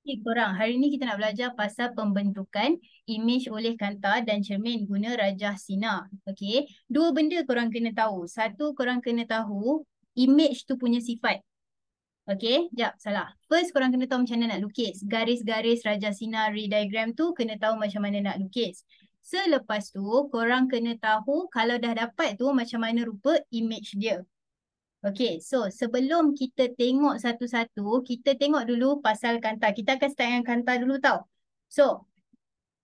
Okay, korang, hari ni kita nak belajar pasal pembentukan imej oleh kanta dan cermin guna rajah sinar. Okay, dua benda korang kena tahu. Satu, korang kena tahu imej tu punya sifat. Okay, jap, salah. First, korang kena tahu macam mana nak lukis. Garis-garis rajah sinar, ray diagram tu kena tahu macam mana nak lukis. Selepas tu, korang kena tahu kalau dah dapat tu macam mana rupa imej dia. Okay, so sebelum kita tengok satu-satu, kita tengok dulu pasal kanta. Kita akan start dengan kanta dulu tau. So,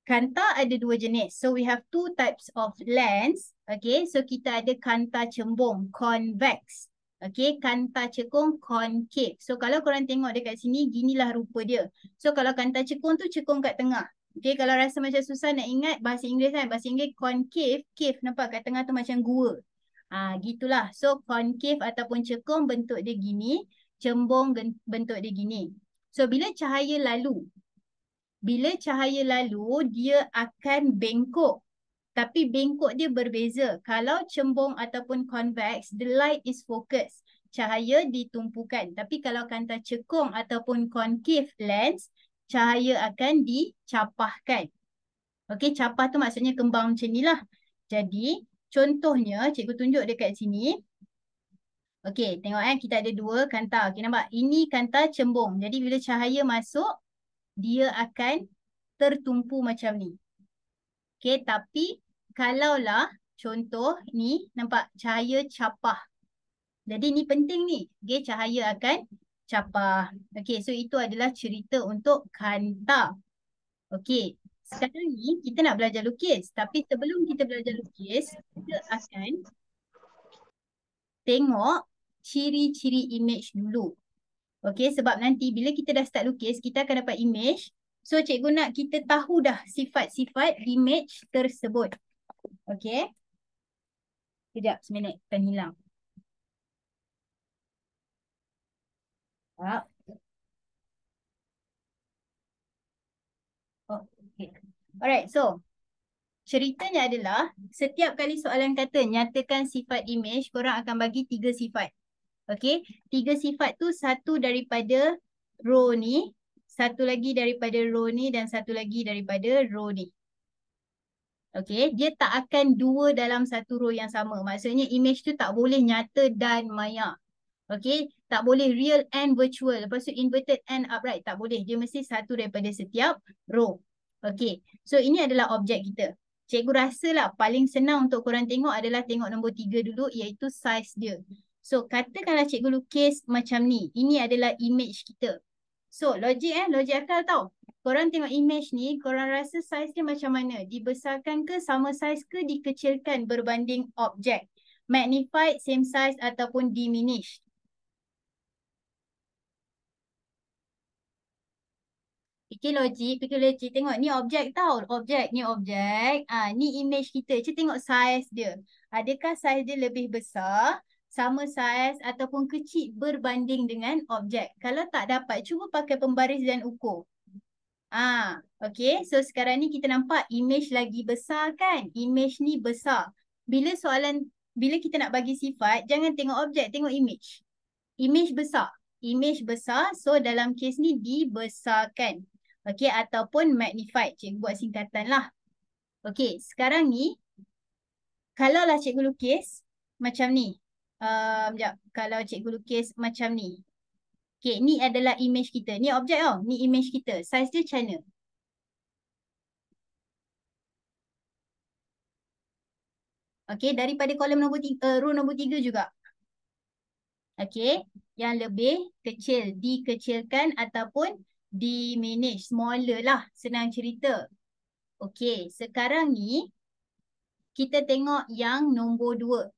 kanta ada dua jenis. So, we have two types of lens. Okay, so kita ada kanta cembung, convex. Okay, kanta cekung, concave. So, kalau korang tengok dekat sini, ginilah rupa dia. So, kalau kanta cekung tu cekung kat tengah. Okay, kalau rasa macam susah nak ingat bahasa Inggeris kan. Bahasa Inggeris concave, cave nampak kat tengah tu macam gua. Gitulah. So, concave ataupun cekung bentuk dia gini. Cembung bentuk dia gini. So, bila cahaya lalu, dia akan bengkok. Tapi bengkok dia berbeza. Kalau cembung ataupun convex, the light is focused. Cahaya ditumpukan. Tapi kalau kanta cekung ataupun concave lens, cahaya akan dicapahkan. Okey, capah tu maksudnya kembang macam ni lah. Jadi, contohnya, cikgu tunjuk dekat sini. Okey, tengok kita ada dua kanta. Okey, nampak? Ini kanta cembung. Jadi, bila cahaya masuk, dia akan tertumpu macam ni. Okey, tapi kalaulah contoh ni, nampak cahaya capah. Jadi, ni penting ni. Okey, cahaya akan capah. Okey, so itu adalah cerita untuk kanta. Okey, sekarang ni kita nak belajar lukis. Tapi sebelum kita belajar lukis, kita akan tengok ciri-ciri imej dulu. Okey, sebab nanti bila kita dah start lukis, kita akan dapat imej. So, cikgu nak kita tahu dah sifat-sifat imej tersebut. Okey. Sekejap, seminit. Akan hilang. Oh, okay. Alright, so ceritanya adalah setiap kali soalan kata nyatakan sifat imej, korang akan bagi 3 sifat. Okay, 3 sifat tu satu daripada row ni, satu lagi daripada row ni dan satu lagi daripada row ni. Okay, dia tak akan dua dalam satu row yang sama. Maksudnya imej tu tak boleh nyata dan maya. Okay, tak boleh real and virtual. Lepas tu inverted and upright. Tak boleh. Dia mesti satu daripada setiap row. Okay, so ini adalah objek kita. Cikgu rasa lah paling senang untuk korang tengok adalah tengok nombor 3 dulu, iaitu size dia. So, katakanlah cikgu lukis macam ni. Ini adalah image kita. So, logik akal tau. Korang tengok image ni, korang rasa size dia macam mana? Dibesarkan ke, sama size ke, dikecilkan berbanding objek? Magnified, same size ataupun diminished? Fikir logik. Tengok ni objek tau. Ni objek. Ni image kita. Cuba tengok size dia. Adakah size dia lebih besar, sama size ataupun kecil berbanding dengan objek? Kalau tak dapat, cuba pakai pembaris dan ukur. Okay. So sekarang ni kita nampak image lagi besar kan? Image ni besar. Bila kita nak bagi sifat, jangan tengok objek, tengok image. Image besar. Image besar, so dalam kes ni dibesarkan. Okay, ataupun magnified. Cikgu buat singkatan lah. Okay, sekarang ni, kalaulah cikgu lukis macam ni. Sekejap, kalau cikgu lukis macam ni. Okay, ni adalah image kita. Ni objek tau. Ni image kita. Size dia macam mana? Okay, daripada kolom nombor 3, row nombor 3 juga. Okay, yang lebih kecil. Dikecilkan ataupun diminish. Smaller lah. Senang cerita. Okay, sekarang ni kita tengok yang nombor 2.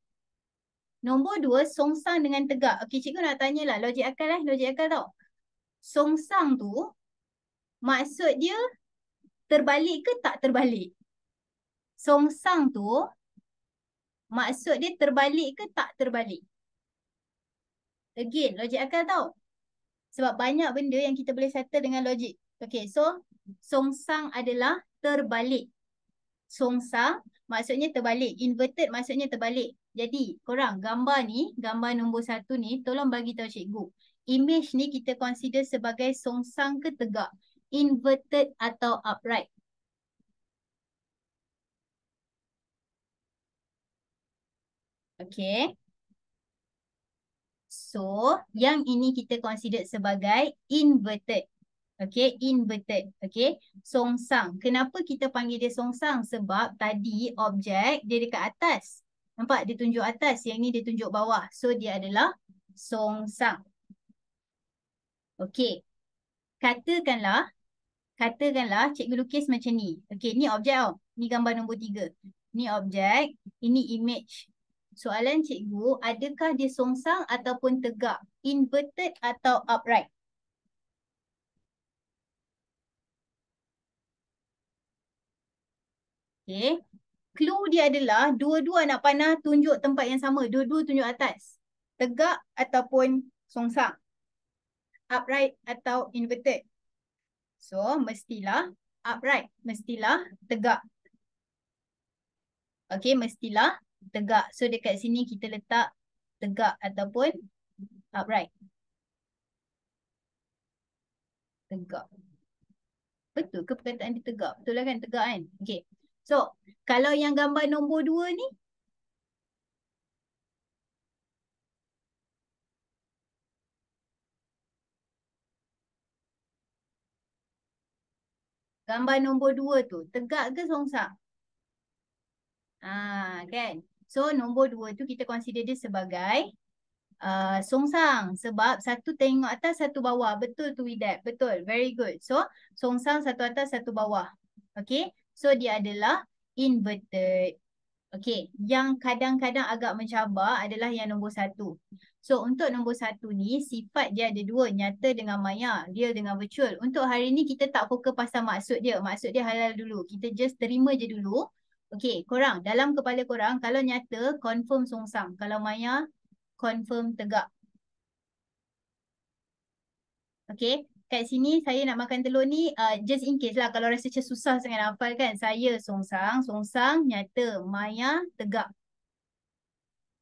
Nombor 2, songsang dengan tegak. Okay, cikgu nak tanyalah logik akal logik akal tau. Songsang tu maksud dia terbalik ke tak terbalik? Songsang tu maksud dia terbalik ke tak terbalik? Again, logik akal tau. Sebab banyak benda yang kita boleh settle dengan logik. Okay, so songsang adalah terbalik. Songsang maksudnya terbalik. Inverted maksudnya terbalik. Jadi korang gambar ni, gambar nombor 1 ni, tolong bagi tahu cikgu. Image ni kita consider sebagai songsang ke tegak? inverted atau upright? Okay. So, yang ini kita consider sebagai inverted. Okay, inverted. Okay, songsang. Kenapa kita panggil dia songsang? Sebab tadi objek dia dekat atas. Nampak? Dia tunjuk atas. Yang ni dia tunjuk bawah. So, dia adalah songsang. Okay. Katakanlah cikgu lukis macam ni. Okay, ni objek tau. Ni gambar nombor 3. Ni objek. Ini image. Soalan cikgu, adakah dia songsang ataupun tegak? Inverted atau upright? Okay. Clue dia adalah dua-dua anak panah tunjuk tempat yang sama. Dua-dua tunjuk atas. Tegak ataupun songsang. Upright atau inverted. So, mestilah upright. Mestilah tegak. Okay, mestilah tegak. So, dekat sini kita letak tegak ataupun upright. Tegak. Betul ke perkataan dia tegak? Betul lah kan? Tegak kan? Okay. So, kalau yang gambar nombor 2 ni, gambar nombor 2 tu, tegak ke songsang? Kan? So, nombor 2 tu kita consider dia sebagai songsang. Sebab satu tengok atas, satu bawah. Betul tu Widat? Betul. Very good. So, songsang satu atas, satu bawah. Okay. So, dia adalah inverted. Okay. Yang kadang-kadang agak mencabar adalah yang nombor 1. So, untuk nombor 1 ni, sifat dia ada 2. Nyata dengan maya. Real dengan virtual. Untuk hari ni, kita tak fokus pasal maksud dia. Maksud dia halal dulu. Kita just terima je dulu. Okay. Korang, dalam kepala korang, kalau nyata, confirm songsang. Kalau maya, confirm tegak. Okay. Kat sini saya nak makan telur ni just in case lah. Kalau rasa macam susah sangat nak hafal kan. Saya songsang. Songsang nyata. Maya tegak.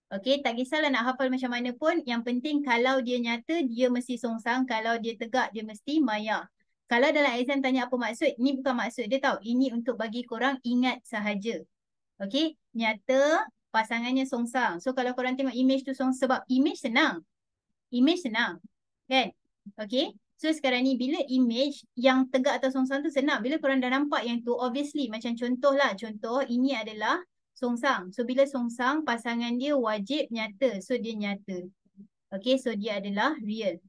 Okay. Tak kisahlah nak hafal macam mana pun. Yang penting kalau dia nyata dia mesti songsang. Kalau dia tegak dia mesti maya. Kalau dalam exam tanya apa maksud. Ni bukan maksud dia tau. Ini untuk bagi korang ingat sahaja. Okay. Nyata pasangannya songsang. So kalau korang tengok image tu sebab image senang. Image senang. Kan? Okay. So sekarang ni bila image yang tegak atau songsang tu senang. Bila korang dah nampak yang tu obviously macam contoh lah. Contoh ini adalah songsang. So bila songsang pasangan dia wajib nyata. So dia nyata. Okay. So dia adalah real.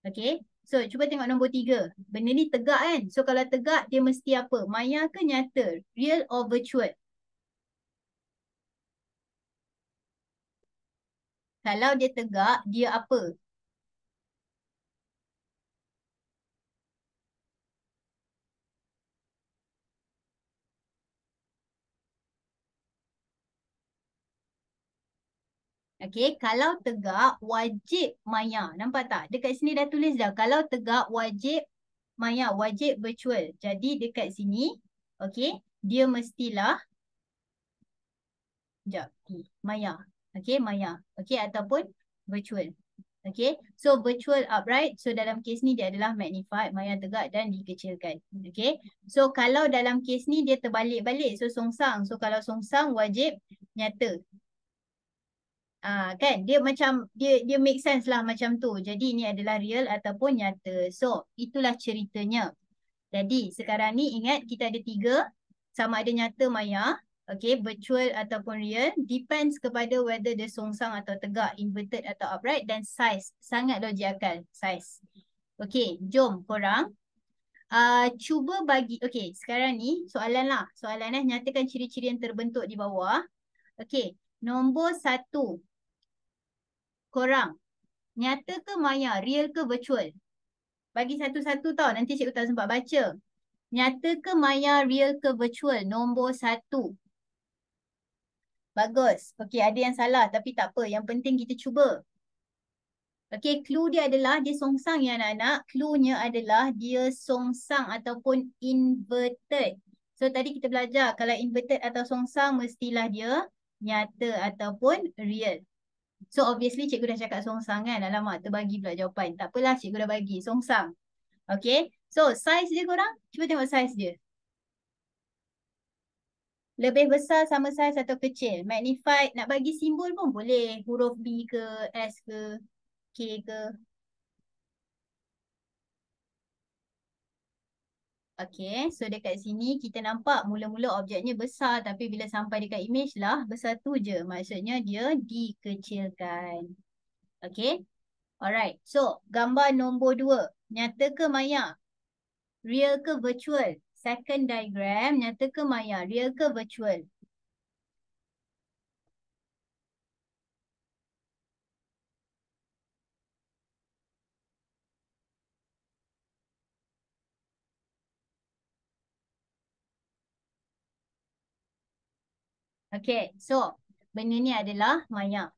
Okay. So cuba tengok nombor 3. Benda ni tegak kan. So kalau tegak dia mesti apa? Maya ke nyata? Real or virtual? Kalau dia tegak dia apa? Okay, kalau tegak wajib maya. Nampak tak? Dekat sini dah tulis dah. Kalau tegak wajib maya, wajib virtual. Jadi dekat sini, okay, dia mestilah sekejap, maya. Okay, maya. Okay, ataupun virtual. Okay, so virtual upright. So dalam kes ni dia adalah magnified, maya tegak dan dikecilkan. Okay, so kalau dalam kes ni dia terbalik-balik. So songsang. So kalau songsang wajib nyata. Kan dia macam dia make sense lah macam tu. Jadi ini adalah real ataupun nyata. So itulah ceritanya. Jadi sekarang ni ingat kita ada 3 sama ada nyata maya, okay, virtual ataupun real, depends kepada whether dia songsang atau tegak, inverted atau upright, dan size. Sangat logik akal size. Okay, jom korang cuba bagi, okay, sekarang ni soalan lah. Soalan nyatakan ciri-ciri yang terbentuk di bawah. Okay, nombor 1. Korang, nyata ke maya, real ke virtual? Bagi satu-satu tau, nanti cikgu tak sempat baca. Nyata ke maya, real ke virtual? Nombor 1. Bagus. Okey, ada yang salah tapi tak apa. Yang penting kita cuba. Okey, clue dia adalah dia songsang ya anak-anak. Clue-nya adalah dia songsang ataupun inverted. So tadi kita belajar kalau inverted atau songsang mestilah dia nyata ataupun real. So obviously cikgu dah cakap songsang kan. Alamak, terbagi pula jawapan. Tak apalah, cikgu dah bagi. Songsang. Okay. So, size dia korang, cuba tengok size dia. Lebih besar sama saiz atau kecil. Magnified, nak bagi simbol pun boleh. Huruf B ke, S ke, K ke. Okay, so dekat sini kita nampak mula-mula objeknya besar tapi bila sampai dekat image lah, besar tu je. Maksudnya dia dikecilkan. Okay, alright. So, gambar nombor 2. Nyata ke maya? Real ke virtual? Second diagram, nyata ke maya? Real ke virtual? Okay, so benda ni adalah maya.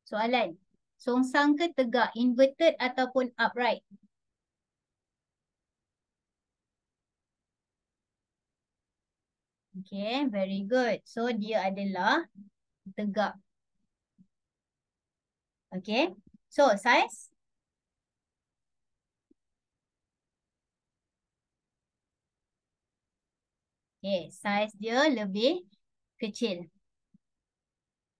Soalan, songsang ke tegak? Inverted ataupun upright? Okay, very good. So, dia adalah tegak. Okay, so size? Okay, size dia lebih kecil.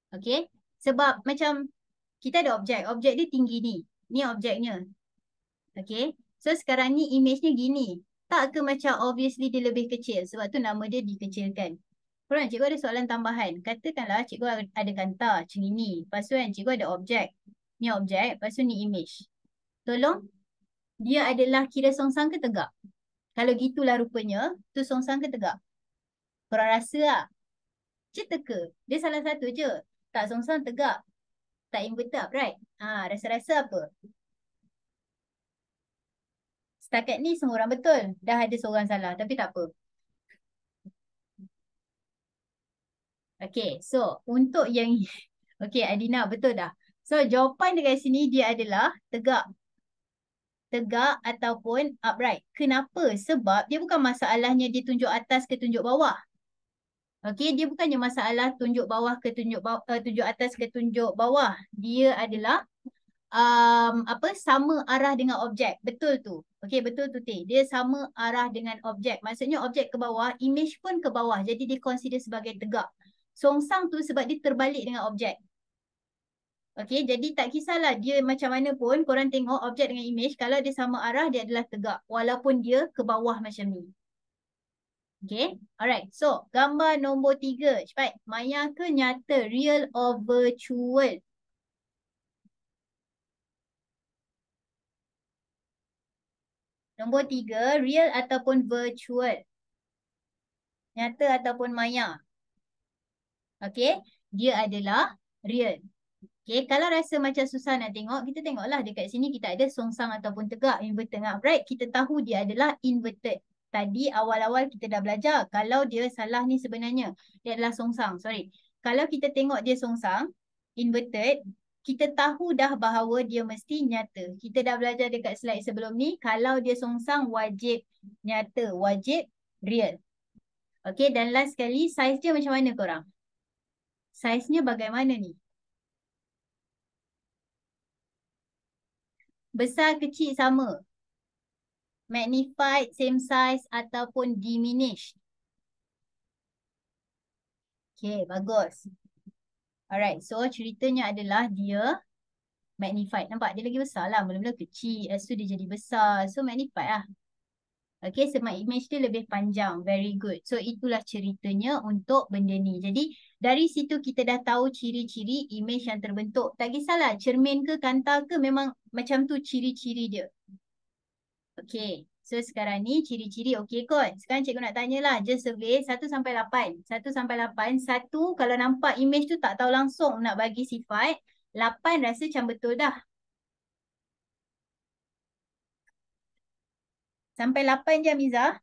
Okay, sebab macam kita ada objek. Objek dia tinggi ni. Ni objeknya. Okay, so sekarang ni image ni gini. Tak ke macam obviously dia lebih kecil. Sebab tu nama dia dikecilkan. Korang, cikgu ada soalan tambahan. Katakanlah cikgu ada kanta macam ini. Lepas tu kan cikgu ada objek. Ni objek, lepas tu ni image. Tolong, dia adalah kira songsang ke tegak? Kalau gitulah rupanya, tu songsang ke tegak? Korang rasa lah. Macam ke? Dia salah satu je. Tak songsang tegak. Tak inverted, right? Rasa-rasa apa? Setakat ni semua orang betul. Dah ada seorang salah. Tapi tak apa. Okay, so untuk yang... Okay, Adina, betul dah. So, jawapan dekat sini dia adalah tegak. Tegak ataupun upright. Kenapa? Sebab dia bukan masalahnya dia tunjuk atas ke tunjuk bawah. Okey, dia bukannya masalah tunjuk bawah ke tunjuk bawah, tunjuk atas ke tunjuk bawah. Dia adalah sama arah dengan objek. Betul tu. Okey, betul tu Teh. Dia sama arah dengan objek. Maksudnya objek ke bawah, image pun ke bawah. Jadi dia consider sebagai tegak. Songsang tu sebab dia terbalik dengan objek. Okey, jadi tak kisahlah dia macam mana pun korang tengok objek dengan image, kalau dia sama arah dia adalah tegak walaupun dia ke bawah macam ni. Okey, alright. So, gambar nombor 3. Cepat. Maya ke nyata? Real or virtual? Nombor 3, real ataupun virtual? Nyata ataupun maya? Okey, dia adalah real. Okay, kalau rasa macam susah nak tengok, kita tengoklah dekat sini kita ada songsang ataupun tegak, inverted dengan upright. Kita tahu dia adalah inverted. Tadi awal-awal kita dah belajar kalau dia salah ni sebenarnya. Dia adalah songsang, sorry. Kalau kita tengok dia songsang, inverted, kita tahu dah bahawa dia mesti nyata. Kita dah belajar dekat slide sebelum ni, kalau dia songsang wajib nyata, wajib real. Okay, dan last sekali, saiz dia macam mana korang? Saiznya bagaimana ni? Besar, kecil, sama. Magnified, same size ataupun diminished. Okay, bagus. Alright, so ceritanya adalah dia magnified. Nampak dia lagi besar lah. Mula-mula kecil, lepas tu dia jadi besar. So magnified lah. Okay, sebab image dia lebih panjang. Very good. So itulah ceritanya untuk benda ni. Jadi dari situ kita dah tahu ciri-ciri image yang terbentuk. Tak kisahlah cermin ke kanta ke, memang macam tu ciri-ciri dia. Okay. So sekarang ni ciri-ciri okey kot. Sekarang cikgu nak tanyalah. Just survey 1 sampai 8. 1 sampai 8. 1 kalau nampak image tu tak tahu langsung nak bagi sifat. 8 rasa macam betul dah. Sampai 8 je Amiza.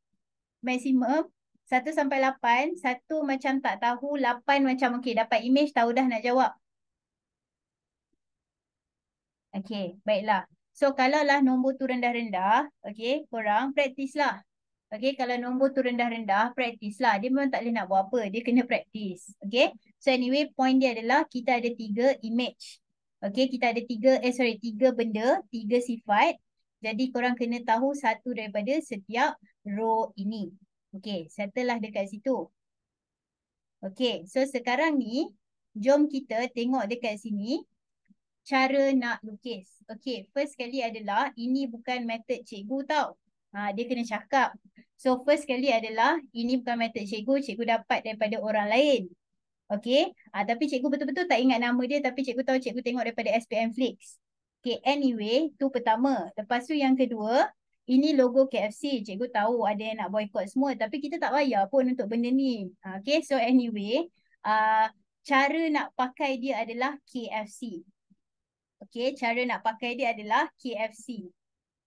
Maksimum. 1 sampai 8. 1 macam tak tahu. 8 macam okey. Dapat image tahu dah nak jawab. Okey. Baiklah. So kalau lah nombor tu rendah-rendah. Okey. Korang praktis lah. Okay, kalau nombor tu rendah-rendah, praktis lah. Dia memang tak boleh nak buat apa. Dia kena praktis. Okay. So anyway, point dia adalah kita ada 3 image. Okay, kita ada 3 benda, 3 sifat. Jadi korang kena tahu satu daripada setiap row ini. Okey, settle lah dekat situ. Okey, so sekarang ni, jom kita tengok dekat sini cara nak lukis. Okey, first kali adalah ini bukan method cikgu tau. Dia kena cakap. So first kali adalah ini bukan method cikgu, cikgu dapat daripada orang lain. Okey, tapi cikgu betul-betul tak ingat nama dia, tapi cikgu tahu cikgu tengok daripada SPM Flix. Okey, anyway, tu pertama. Lepas tu yang kedua, ini logo KFC. Cikgu tahu ada yang nak boycott semua, tapi kita tak bayar pun untuk benda ni. Okey, so anyway, cara nak pakai dia adalah KFC. Okey, cara nak pakai dia adalah KFC.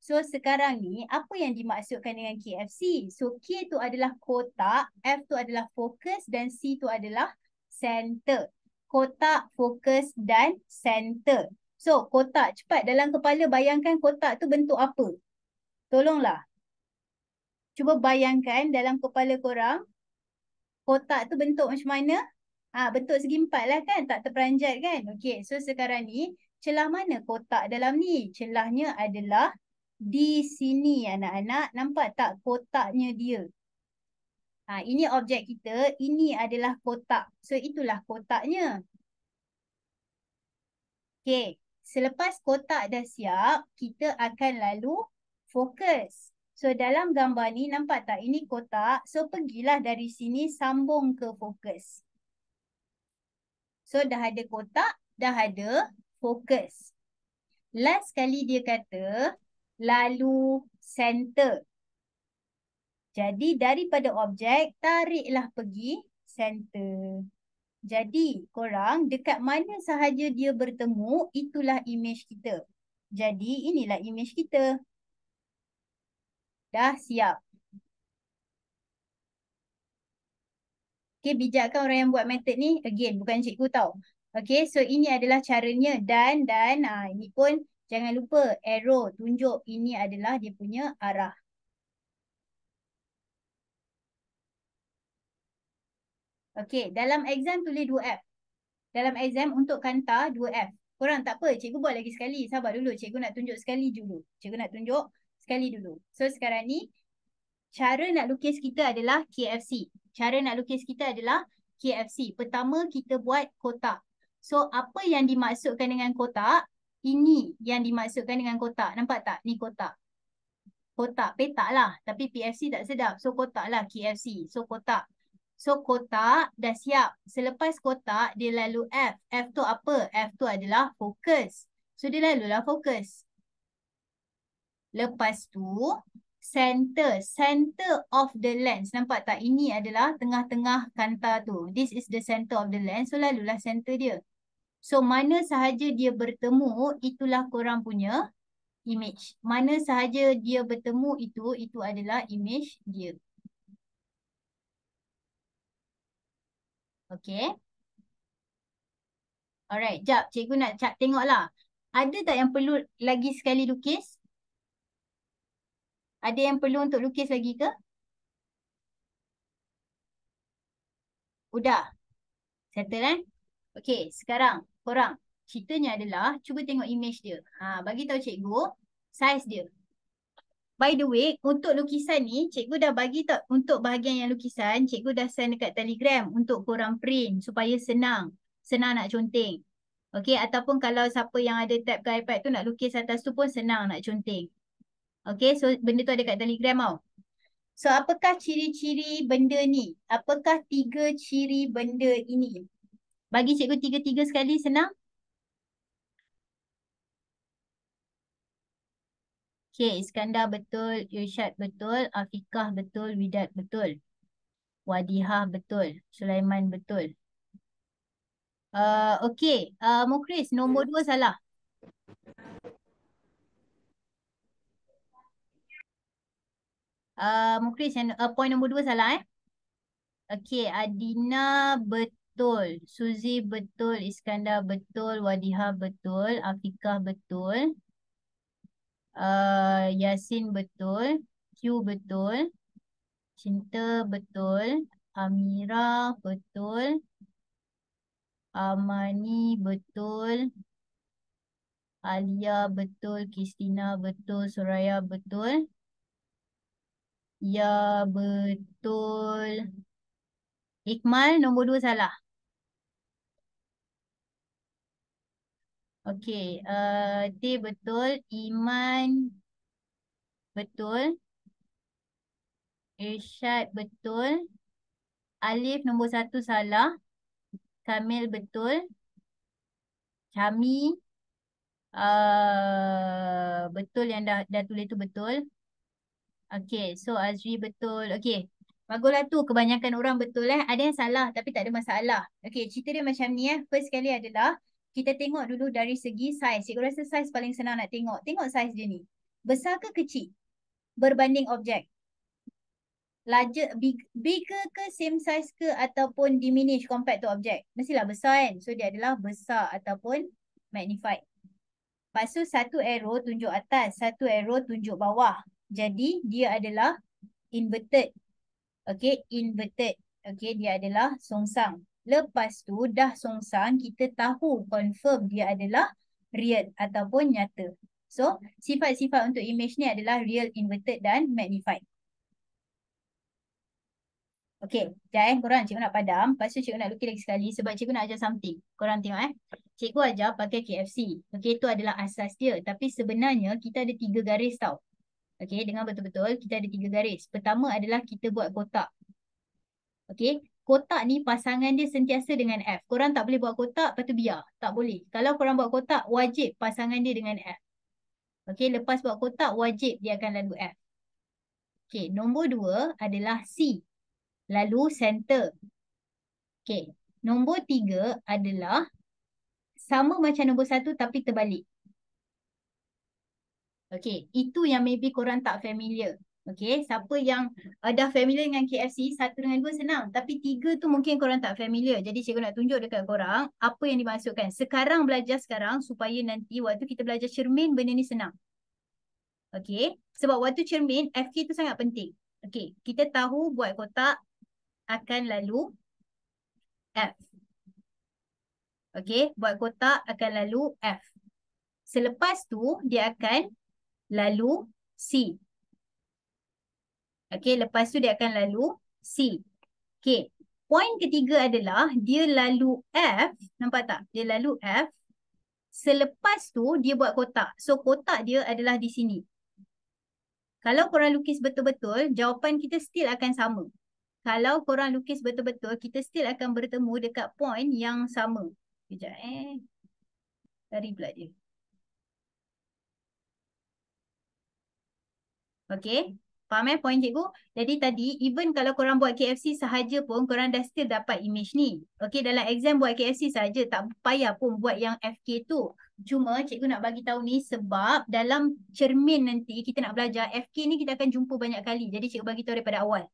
So sekarang ni, apa yang dimaksudkan dengan KFC? So K tu adalah kotak, F tu adalah fokus dan C tu adalah center. Kotak, fokus dan center. So kotak, cepat dalam kepala bayangkan kotak tu bentuk apa? Tolonglah. Cuba bayangkan dalam kepala korang, kotak tu bentuk macam mana? Bentuk segi empat lah kan? Tak terperanjat kan? Okey, so sekarang ni, celah mana kotak dalam ni? Celahnya adalah di sini anak-anak. Nampak tak kotaknya dia? Ini objek kita. Ini adalah kotak. So itulah kotaknya. Okey. Selepas kotak dah siap, kita akan lalu fokus. So dalam gambar ni nampak tak ini kotak. So pergilah dari sini sambung ke fokus. So dah ada kotak, dah ada fokus. Last kali dia kata lalu center. Jadi daripada objek, tariklah pergi center. Jadi korang dekat mana sahaja dia bertemu, itulah image kita. Jadi inilah image kita. Dah siap. Okay, bijakkan orang yang buat method ni. Again, bukan cikgu tau. Okay, so ini adalah caranya. Dan ini pun jangan lupa arrow tunjuk ini adalah dia punya arah. Okey, dalam exam tulis 2F. Dalam exam untuk kanta 2F. Korang tak apa, cikgu buat lagi sekali. Sabar dulu, cikgu nak tunjuk sekali dulu. Cikgu nak tunjuk sekali dulu. So sekarang ni, cara nak lukis kita adalah KFC. Cara nak lukis kita adalah KFC. Pertama, kita buat kotak. So apa yang dimaksudkan dengan kotak? Ini yang dimaksudkan dengan kotak. Nampak tak? Ni kotak. Kotak, petak lah. Tapi PFC tak sedap. So kotak lah KFC. So kotak. So kotak dah siap. Selepas kotak dia lalu F. F tu apa? F tu adalah fokus. So dia lalulah fokus. Lepas tu center. Center of the lens. Nampak tak? Ini adalah tengah-tengah kanta tu. This is the center of the lens. So lalulah center dia. So mana sahaja dia bertemu, itulah korang punya image. Mana sahaja dia bertemu itu adalah image dia. Okay. Alright, jap. Cikgu nak tengoklah. Ada tak yang perlu lagi sekali lukis? Ada yang perlu untuk lukis lagi ke? Udah. Settle kan? Okay, sekarang korang. Ceritanya adalah, cuba tengok image dia. Bagi tahu cikgu, size dia. By the way, untuk lukisan ni, cikgu dah bagi tak untuk bahagian yang lukisan, cikgu dah send dekat Telegram untuk korang print supaya senang. Senang nak conteng. Okey, ataupun kalau siapa yang ada tab ke iPad tu nak lukis atas tu pun senang nak conteng. Okey, so benda tu ada kat Telegram tau. So, apakah ciri-ciri benda ni? Apakah 3 ciri benda ini? Bagi cikgu 3-3 sekali senang. Okey, Iskandar betul, Irsyad betul, Afiqah betul, Widat betul. Wadihah betul, Sulaiman betul. Okey, Mukris nombor 2 salah. Mukris point nombor 2 salah Okey, Adina betul, Suzy betul, Iskandar betul, Wadihah betul, Afiqah betul. Yasin betul, Q betul, Cinta betul, Amira betul, Amani betul, Alia betul, Kristina betul, Suraya betul. Ya betul. Ikmal nombor 2 salah. Okey, T betul, Iman betul, Irsyad betul, Alif nombor 1 salah, Kamil betul, Chami betul yang dah tulis tu betul. Okey, so Azri betul. Okey, baguslah tu kebanyakan orang betul Ada yang salah tapi tak ada masalah. Okey, cerita dia macam ni First kali adalah kita tengok dulu dari segi saiz. Cikgu rasa saiz paling senang nak tengok. Tengok saiz dia ni. Besar ke kecil? Berbanding objek. Larger, bigger ke same size ke ataupun diminish compared to object? Mestilah besar kan? So dia adalah besar ataupun magnified. Lepas tu satu arrow tunjuk atas, satu arrow tunjuk bawah. Jadi dia adalah inverted. Okay, inverted. Okay, dia adalah songsang. Lepas tu dah songsang, kita tahu confirm dia adalah real ataupun nyata. So, sifat-sifat untuk image ni adalah real, inverted dan magnified. Okay, sekejap korang cikgu nak padam. Lepas tu cikgu nak lukis lagi sekali sebab cikgu nak ajar something. Korang tengok Cikgu ajar pakai KFC. Okay, itu adalah asas dia. Tapi sebenarnya kita ada 3 garis tau. Okay, dengar betul-betul. Kita ada 3 garis. Pertama adalah kita buat kotak. Okay, kotak ni pasangan dia sentiasa dengan F. Korang tak boleh buat kotak, lepas tu biar. Tak boleh. Kalau korang buat kotak, wajib pasangan dia dengan F. Okay, lepas buat kotak, wajib dia akan lalu F. Okay, nombor 2 adalah C. Lalu center. Okay, nombor 3 adalah sama macam nombor 1 tapi terbalik. Okay, itu yang maybe korang tak familiar. Okay, siapa yang dah familiar dengan KFC, 1 dengan 2 senang. Tapi 3 tu mungkin korang tak familiar. Jadi cikgu nak tunjuk dekat korang apa yang dimaksudkan. Sekarang belajar sekarang supaya nanti waktu kita belajar cermin, benda ni senang. Okay, sebab waktu cermin, FK tu sangat penting. Okay, kita tahu buat kotak akan lalu F. Okay, buat kotak akan lalu F. Selepas tu, dia akan lalu C. Okay, lepas tu dia akan lalu C. Okay, poin ketiga adalah dia lalu F. Nampak tak? Dia lalu F. Selepas tu, dia buat kotak. So, kotak dia adalah di sini. Kalau korang lukis betul-betul, jawapan kita still akan sama. Kalau korang lukis betul-betul, kita still akan bertemu dekat poin yang sama. Sekejap Lari pula dia. Okay. Faham poin cikgu? Jadi tadi, even kalau korang buat KFC sahaja pun, korang dah still dapat image ni. Okay, dalam exam buat KFC sahaja, tak payah pun buat yang FK tu. Cuma cikgu nak bagi tahu ni sebab dalam cermin nanti kita nak belajar FK ni kita akan jumpa banyak kali. Jadi cikgu bagi tahu daripada awal.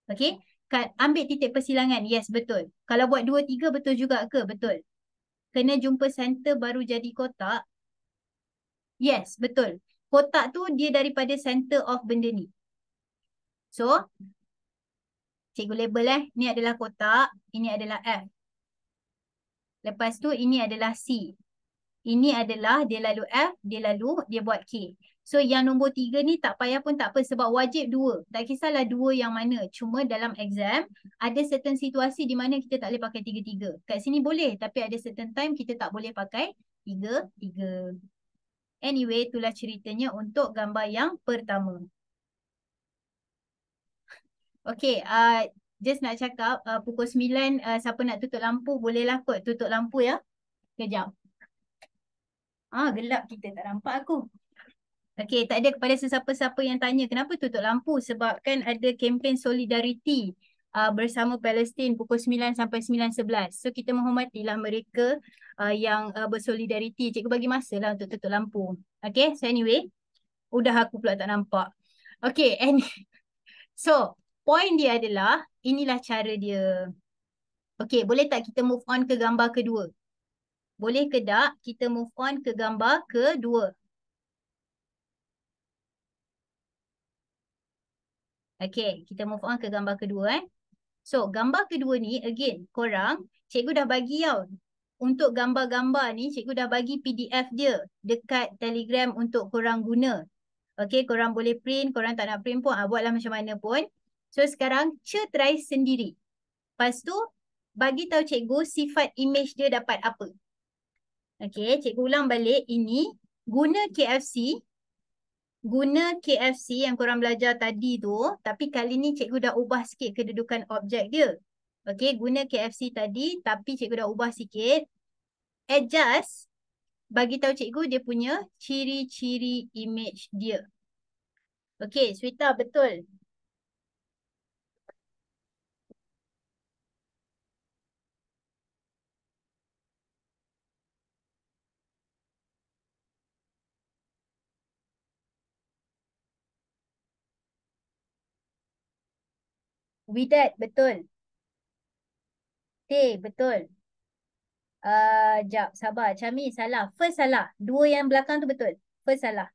Okay, ambil titik persilangan. Yes, betul. Kalau buat 2, 3 betul juga ke? Betul. Kena jumpa center baru jadi kotak. Yes, betul. Kotak tu dia daripada center of benda ni. So, cikgu label ni adalah kotak, ini adalah F. Lepas tu ini adalah C. Ini adalah dia lalu F, dia buat K. So yang nombor 3 ni tak payah pun tak apa sebab wajib 2. Tak kisahlah 2 yang mana. Cuma dalam exam ada certain situasi di mana kita tak boleh pakai 3-3. Kat sini boleh tapi ada certain time kita tak boleh pakai 3-3. Anyway, itulah ceritanya untuk gambar yang pertama. Okay, just nak cakap pukul 9 siapa nak tutup lampu bolehlah kot tutup lampu ya. Kejap. Gelap kita tak nampak aku. Okay, tak ada kepada sesiapa-siapa yang tanya kenapa tutup lampu sebab kan ada kempen solidariti bersama Palestin pukul 9 sampai 9.11. So kita menghormatilah mereka yang bersolidariti. Cikgu bagi masa lah untuk tutup lampu. Okay, so anyway, udah aku pula tak nampak. Okay, so point dia adalah, inilah cara dia. Okay, boleh tak kita move on ke gambar kedua? Boleh ke tak kita move on ke gambar kedua? Okay, kita move on ke gambar kedua So, gambar kedua ni, again, korang, cikgu dah bagi tau. untuk gambar-gambar ni, cikgu dah bagi PDF dia dekat Telegram untuk korang guna. Okay, korang boleh print, korang tak nak print pun, buatlah macam mana pun. So, sekarang, try sendiri. Lepas tu, bagi tahu cikgu sifat image dia dapat apa. Okay, cikgu ulang balik. Ini, guna KFC yang korang belajar tadi tu, tapi kali ni cikgu dah ubah sikit kedudukan objek dia. Okay, guna KFC tadi, tapi cikgu dah ubah sikit. Adjust, bagi tahu cikgu dia punya ciri-ciri image dia. Okay, Sweta betul. Widat betul. T betul. Jap, sabar. Chami salah. First salah. Dua yang belakang tu betul. First salah.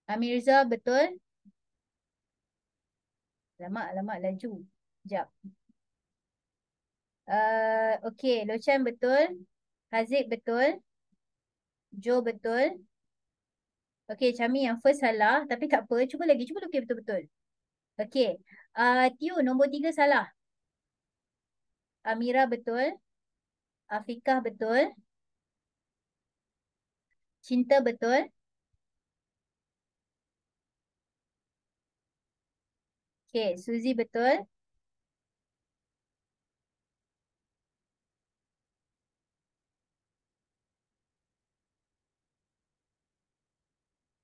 Amirza betul. Lama laju. Jap. Okay, Lochan betul. Haziq betul. Jo betul. Okay, Chami yang first salah. Tapi tak apa. Cuba lagi. Cuba lukis betul-betul. Okay. Tio nombor 3 salah. Amira betul. Afikah betul. Cinta betul. Okay, Suzy betul.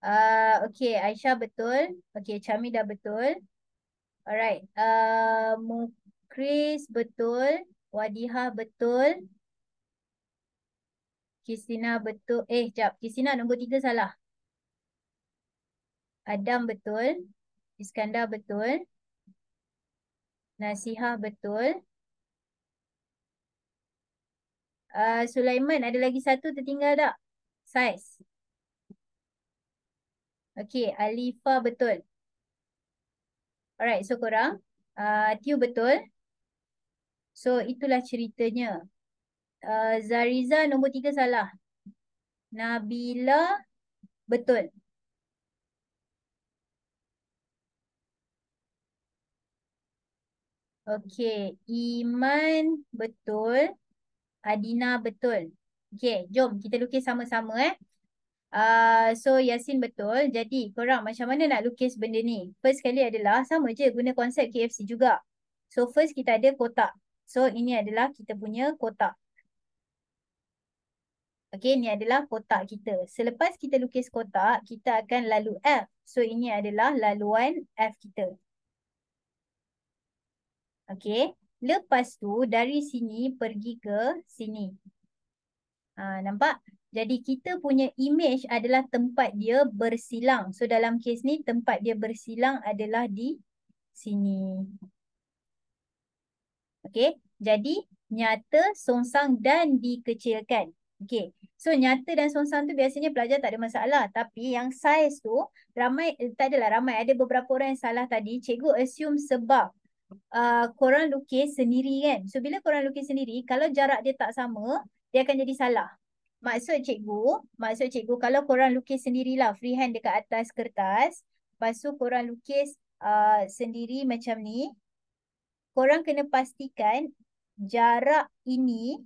Okay, Aisyah betul. Okay, Chami dah betul. Alright. Mukris betul. Wadihah betul. Kristina betul. Jap. Kristina nombor 3 salah. Adam betul. Iskandar betul. Nasihah betul. Sulaiman ada lagi satu tertinggal tak? Saiz. Okay, Alifa betul. Alright, so korang. Tiu betul. So, itulah ceritanya. Zariza nombor 3 salah. Nabila betul. Okay, Iman betul. Adina betul. Okay, jom kita lukis sama-sama So Yasin betul. Jadi korang macam mana nak lukis benda ni? First kali adalah sama je guna konsep KFC juga. So first kita ada kotak. So ini adalah kita punya kotak. Okay, ini adalah kotak kita. Selepas kita lukis kotak, kita akan lalu F. So ini adalah laluan F kita. Okay, lepas tu dari sini pergi ke sini. Nampak? Jadi kita punya image adalah tempat dia bersilang. So dalam kes ni tempat dia bersilang adalah di sini. Okey. Jadi nyata, songsang dan dikecilkan. Okey. So nyata dan songsang tu biasanya pelajar tak ada masalah. Tapi yang saiz tu ramai, tak adalah ramai. Ada beberapa orang yang salah tadi. Cikgu assume sebab korang lukis sendiri kan. So bila korang lukis sendiri, kalau jarak dia tak sama, dia akan jadi salah. Maksud cikgu kalau korang lukis sendirilah freehand dekat atas kertas, lepas tu korang lukis sendiri macam ni, korang kena pastikan jarak ini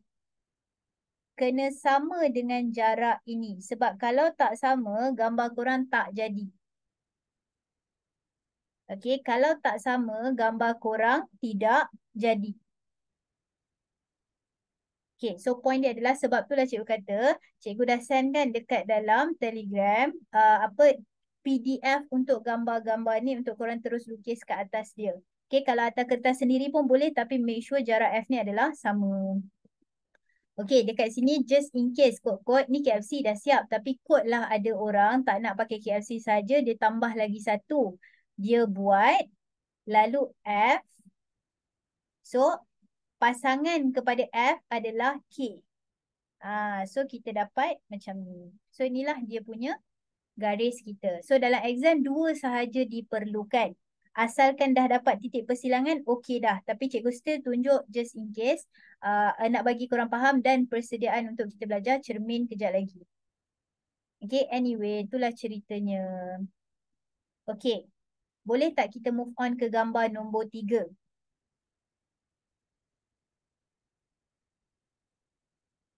kena sama dengan jarak ini. Sebab kalau tak sama, gambar korang tak jadi. Okey, kalau tak sama, gambar korang tidak jadi. Okay, so point dia adalah sebab itulah cikgu kata, cikgu dah send kan dekat dalam Telegram PDF untuk gambar-gambar ni untuk korang terus lukis kat atas dia. Okay, kalau atas kertas sendiri pun boleh tapi make sure jarak F ni adalah sama. Okay, dekat sini just in case kod-kod ni KFC dah siap tapi kod lah ada orang tak nak pakai KFC saja, dia tambah lagi satu. Dia buat lalu F. So, pasangan kepada F adalah K. So kita dapat macam ni. So inilah dia punya garis kita. So dalam exam dua sahaja diperlukan. Asalkan dah dapat titik persilangan, okey dah. Tapi cikgu still tunjuk just in case nak bagi korang faham dan persediaan untuk kita belajar cermin kejap lagi. Okay, anyway, itulah ceritanya. Okay, boleh tak kita move on ke gambar nombor 3?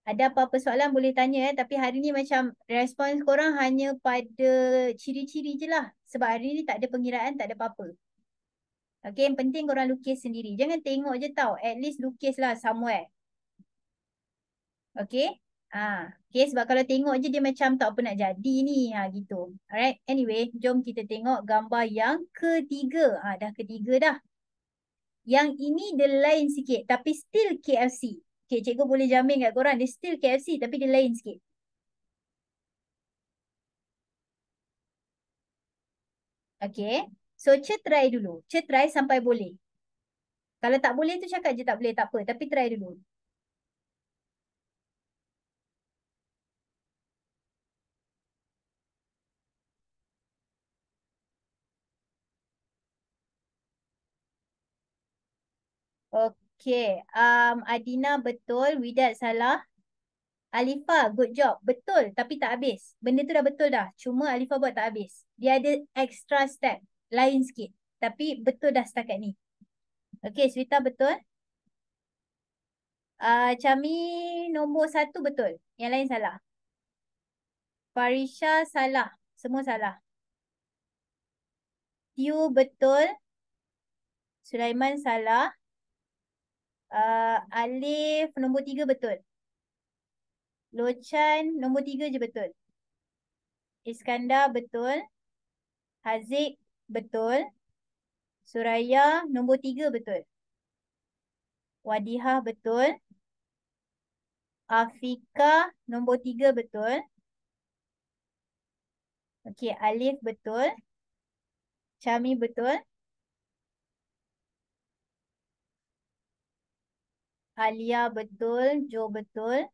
Ada apa-apa soalan boleh tanya tapi hari ni macam respons korang hanya pada ciri-ciri je lah. Sebab hari ni tak ada pengiraan, tak ada apa-apa. Okay, yang penting korang lukis sendiri. Jangan tengok je tau. At least lukis lah somewhere. Okay. Okay, sebab kalau tengok je dia macam tak apa nak jadi ni. Gitu. Alright. Anyway, jom kita tengok gambar yang ketiga. Dah ketiga dah. Yang ini dia lain sikit. Tapi still KFC. Okay, cikgu boleh jamin kat korang. Dia still KFC tapi dia lain sikit. Okay. So, try dulu. Try sampai boleh. Kalau tak boleh tu cakap je tak boleh. Tak apa. Tapi try dulu. Okay. Adina betul. Widat salah. Alifa, good job. Betul tapi tak habis. Benda tu dah betul dah. Cuma Alifa buat tak habis. Dia ada extra step. Lain sikit. Tapi betul dah setakat ni. Okay, Swita betul. Cami nombor 1 betul. Yang lain salah. Farisha salah. Semua salah. Tiu betul. Sulaiman salah. Alif nombor 3 betul. Lochan nombor 3 je betul. Iskandar betul. Haziq betul. Suraya nombor 3 betul. Wadihah betul. Afika nombor 3 betul. Okey, Alif betul. Chami betul. Alia betul. Jo betul.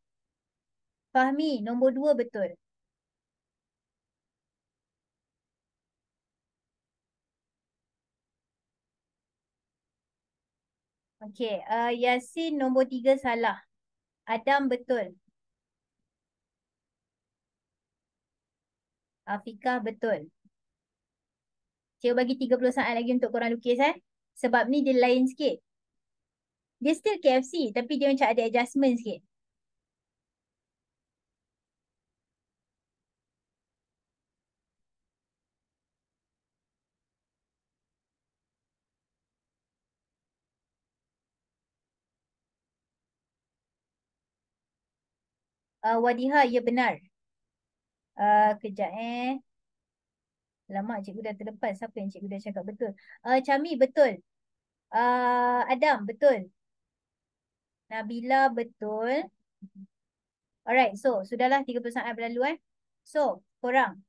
Fahmi nombor 2 betul. Okey, Yasin nombor 3 salah. Adam betul. Afika betul. Cikgu bagi 30 saat lagi untuk korang lukis Sebab ni dia lain sikit. Dia still KFC tapi dia macam ada adjustment sikit. Wadiha, ya benar. Kejap Lama cikgu dah terlepas. Siapa yang cikgu dah cakap betul? Chami betul. Adam betul. Nabila betul. Alright, so sudahlah 30 saat berlalu So, korang.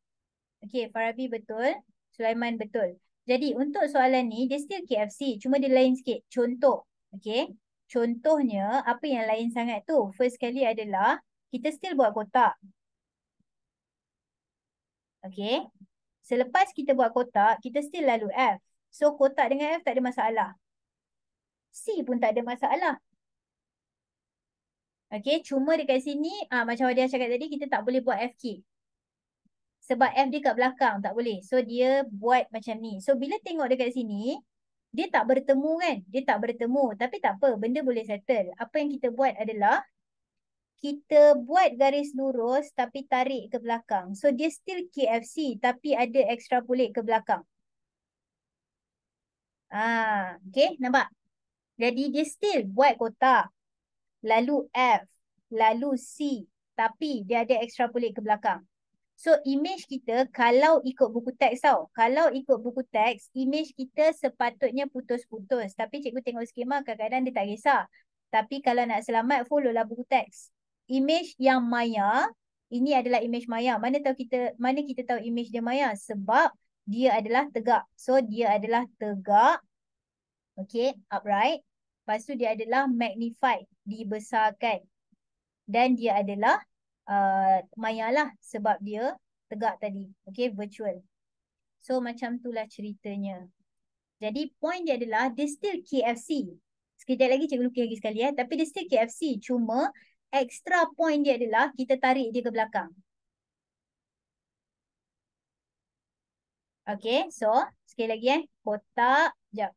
Okay, Farabi betul. Sulaiman betul. Jadi untuk soalan ni, dia still KFC. Cuma dia lain sikit. Contoh. Okay. Contohnya, apa yang lain sangat tu? First kali adalah, kita still buat kotak. Okay. Selepas kita buat kotak, kita still lalu F. So, kotak dengan F tak ada masalah. C pun tak ada masalah. Okay, cuma dekat sini, macam Wadia cakap tadi, kita tak boleh buat FK. Sebab F dia kat belakang, tak boleh. So, dia buat macam ni. So, bila tengok dekat sini, dia tak bertemu kan? Dia tak bertemu. Tapi tak apa, benda boleh settle. Apa yang kita buat adalah, kita buat garis lurus tapi tarik ke belakang. So, dia still KFC tapi ada extrapolate ke belakang. Okay, nampak? Jadi, dia still buat kotak. Lalu F. Lalu C. Tapi, dia ada extrapolate ke belakang. So, image kita kalau ikut buku teks tau. Kalau ikut buku teks, image kita sepatutnya putus-putus. Tapi cikgu tengok skema kadang-kadang dia tak kisah. Tapi kalau nak selamat, follow lah buku teks. Image yang maya, ini adalah image maya. Mana kita tahu image dia maya? Sebab dia adalah tegak. So, dia adalah tegak. Okay, upright. Lepas tu dia adalah magnified, dibesarkan. Dan dia adalah maya lah sebab dia tegak tadi. Okay, virtual. So, macam itulah ceritanya. Jadi point dia adalah dia still KFC. Sekejap lagi cikgu lukis lagi sekali ya. Tapi dia still KFC. Cuma extra point dia adalah kita tarik dia ke belakang. Okay, so sekali lagi kotak. Sekejap.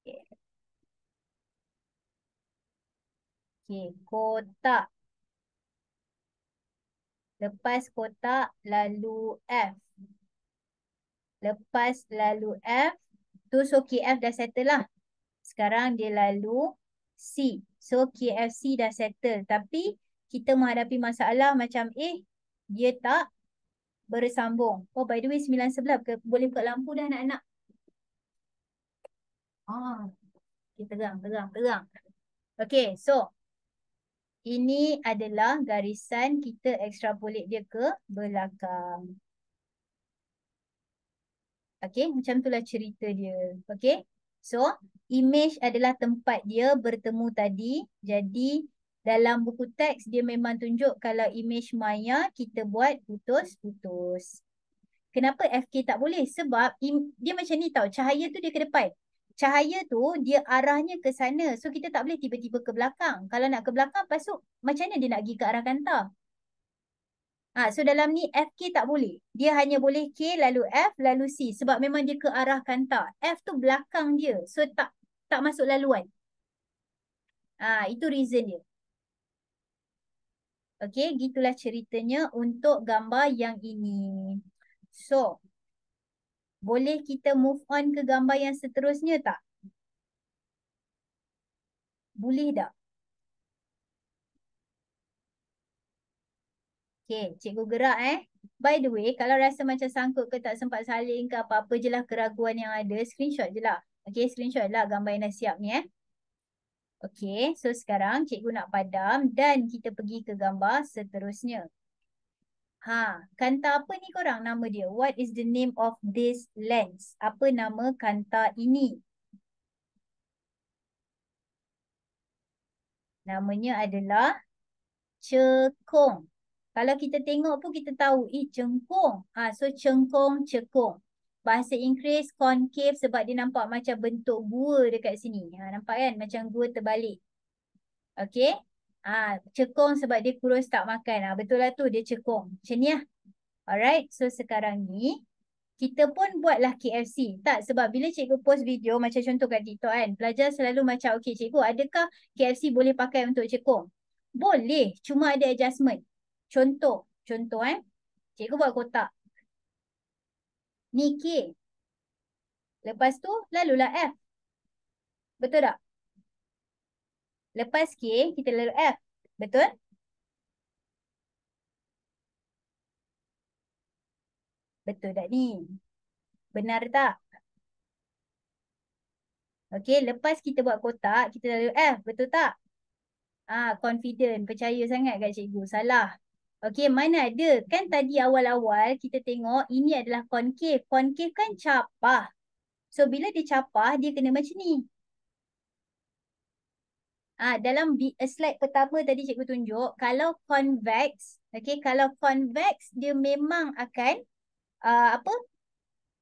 Okay. Okay, kotak. Lepas kotak, lalu F. Lepas lalu F. Tu so KF dah settle lah. Sekarang dia lalu C. So KFC dah settle. Tapi kita menghadapi masalah macam dia tak bersambung. Oh by the way 9:11 boleh buka lampu dah anak-anak. Okay, terang. Okay, so ini adalah garisan kita extrapolate dia ke belakang. Okay, macam itulah cerita dia. Okay, so image adalah tempat dia bertemu tadi. Jadi dalam buku teks dia memang tunjuk kalau image maya kita buat putus-putus. Kenapa FK tak boleh? Sebab dia macam ni tau. Cahaya tu dia ke depan. Cahaya tu dia arahnya ke sana. So kita tak boleh tiba-tiba ke belakang. Kalau nak ke belakang, lepas tu macam mana dia nak pergi ke arah kantar? So dalam ni FK tak boleh. Dia hanya boleh K lalu F lalu C. Sebab memang dia ke arah kantar. F tu belakang dia. So tak masuk laluan. Itu reason dia. Okay, gitulah ceritanya untuk gambar yang ini. So, boleh kita move on ke gambar yang seterusnya tak? Boleh tak? Okay, cikgu gerak By the way, kalau rasa macam sangkut ke tak sempat salin ke apa-apa je lah keraguan yang ada, screenshot je lah. Okay, screenshot lah gambar yang dah siap ni Okay, so sekarang cikgu nak padam dan kita pergi ke gambar seterusnya. Kanta apa ni korang nama dia? What is the name of this lens? Apa nama kanta ini? Namanya adalah cekung. Kalau kita tengok pun kita tahu, cengkung. So cengkung, cekung. Bahasa Inggeris concave sebab dia nampak macam bentuk gua dekat sini. Nampak kan? Macam gua terbalik. Okay. Cekung sebab dia kurus tak makan. Betul lah tu, dia cekung. Macam ni lah. Alright. So sekarang ni, kita pun buatlah KFC. Tak, sebab bila cikgu post video, macam contoh kat TikTok kan, pelajar selalu macam, okay cikgu, adakah KFC boleh pakai untuk cekung? Boleh, cuma ada adjustment. Contoh, cikgu buat kotak. Ni K. Lepas tu, lalulah F. Betul tak? Lepas K, kita lalu F. Betul? Betul tak ni? Benar tak? Okey, lepas kita buat kotak, kita lalu F. Betul tak? Confident. Percaya sangat kat cikgu. Salah. Okey, mana ada? Kan tadi awal-awal kita tengok ini adalah concave. Concave kan capah. So, bila dia capah, dia kena macam ni. Dalam slide pertama tadi cikgu tunjuk, kalau convex, okey, kalau convex dia memang akan apa?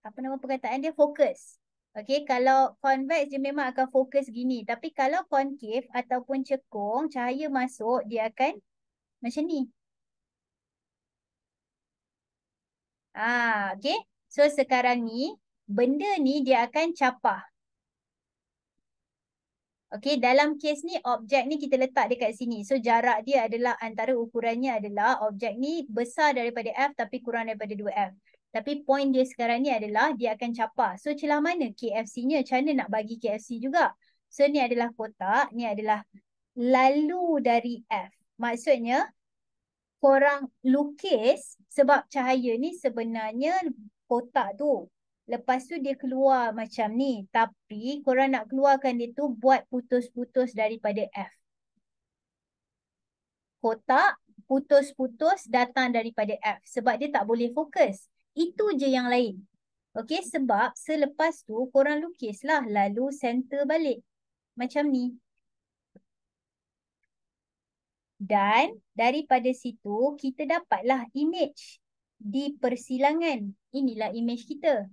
Apa nama perkataan dia? Fokus. Okey, kalau convex dia memang akan fokus gini. Tapi kalau concave ataupun cekung, cahaya masuk, dia akan macam ni. Okey. So sekarang ni, benda ni dia akan capah. Okey, dalam kes ni objek ni kita letak dekat sini. So jarak dia adalah antara ukurannya adalah objek ni besar daripada F tapi kurang daripada 2F. Tapi point dia sekarang ni adalah dia akan capah. So celah mana KFC-nya? Macam mana nak bagi KFC juga? So ni adalah kotak, ni adalah lalu dari F. Maksudnya korang lukis sebab cahaya ni sebenarnya kotak tu. Lepas tu dia keluar macam ni. Tapi korang nak keluarkan dia tu buat putus-putus daripada F. Kotak putus-putus datang daripada F. Sebab dia tak boleh fokus. Itu je yang lain. Okey, sebab selepas tu korang lukislah lalu center balik. Macam ni. Dan daripada situ kita dapatlah image. di persilangan. Inilah imej kita.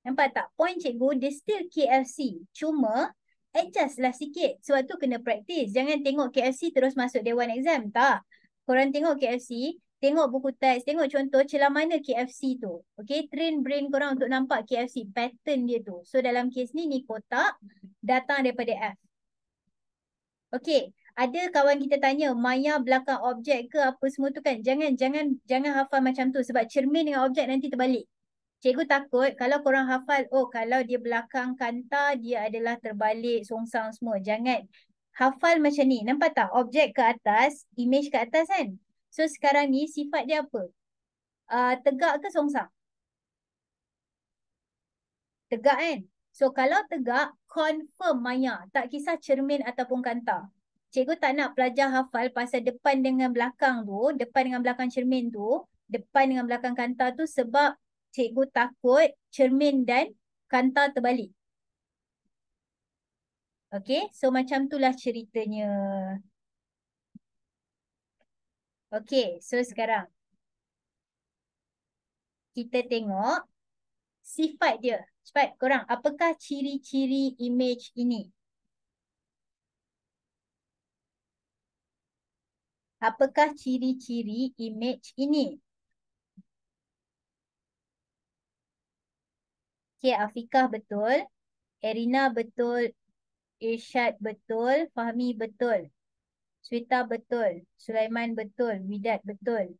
Nampak tak? Point cikgu, dia still KFC. Cuma, adjust lah sikit. Sebab tu kena praktis. Jangan tengok KFC terus masuk Dewan Exam. Tak. Korang tengok KFC, tengok buku teks, tengok contoh celah mana KFC tu. Okay, train brain korang untuk nampak KFC, pattern dia tu. So, dalam kes ni kotak datang daripada F. Okay, ada kawan kita tanya, maya belakang objek ke apa semua tu kan? Jangan hafal macam tu sebab cermin dengan objek nanti terbalik. Cikgu takut kalau korang hafal, oh kalau dia belakang kanta, dia adalah terbalik, songsang semua. Jangan. Hafal macam ni. Nampak tak? Objek ke atas, imej ke atas kan? So sekarang ni sifat dia apa? Tegak ke songsang? Tegak kan? So kalau tegak, confirm maya. Tak kisah cermin ataupun kanta. Cikgu tak nak pelajar hafal pasal depan dengan belakang tu, depan dengan belakang cermin tu, depan dengan belakang kanta tu sebab cikgu takut cermin dan kanta terbalik. Okay, so macam itulah ceritanya. Okay, so sekarang kita tengok sifat dia. Cepat korang, apakah ciri-ciri imej ini? Apakah ciri-ciri imej ini? Okay, Afikah betul. Erina betul. Irsyad betul. Fahmi betul. Sweta betul. Sulaiman betul. Widat betul.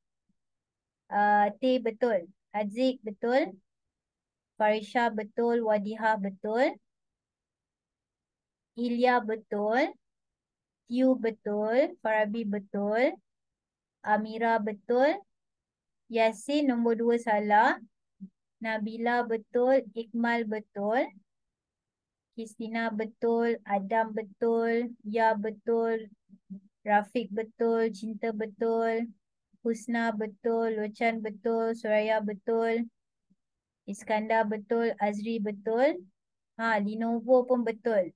T betul. Aziz betul. Farisha betul. Wadihah betul. Ilya betul. Tiu betul. Farabi betul. Amira betul. Yasin nombor 2 salah. Nabila betul. Ikmal betul. Kristina betul. Adam betul. Ya betul. Rafiq betul. Cinta betul. Husna betul. Locan betul. Suraya betul. Iskandar betul. Azri betul. Linovo pun betul.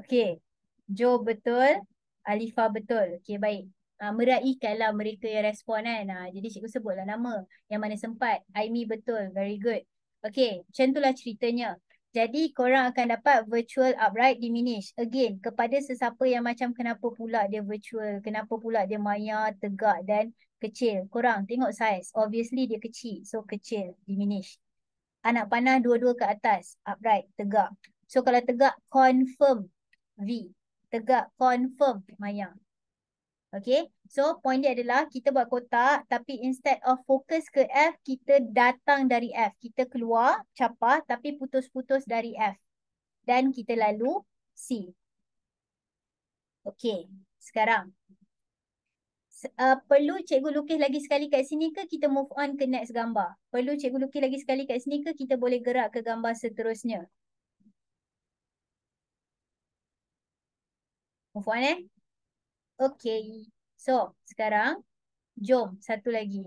Okey. Jo betul. Alifa betul. Okey, baik. Meraihkanlah mereka yang respon kan. Jadi cikgu sebutlah nama yang mana sempat. Aimi betul. Very good. Okey, macam itulah ceritanya. Jadi korang akan dapat virtual upright diminish. Again, kepada sesiapa yang macam kenapa pula dia virtual, kenapa pula dia maya, tegak dan kecil. Korang tengok saiz. Obviously dia kecil. So kecil, diminish. Anak panah dua-dua ke atas. Upright, tegak. So kalau tegak, confirm V. Tegak, confirm maya. Okay. So point dia adalah kita buat kotak tapi instead of fokus ke F, kita datang dari F. Kita keluar, capah tapi putus-putus dari F. Dan kita lalu C. Okay. Sekarang. Perlu cikgu lukis lagi sekali kat sini ke kita move on ke next gambar? Perlu cikgu lukis lagi sekali kat sini ke kita boleh gerak ke gambar seterusnya? Move on Okay. So, sekarang jom satu lagi.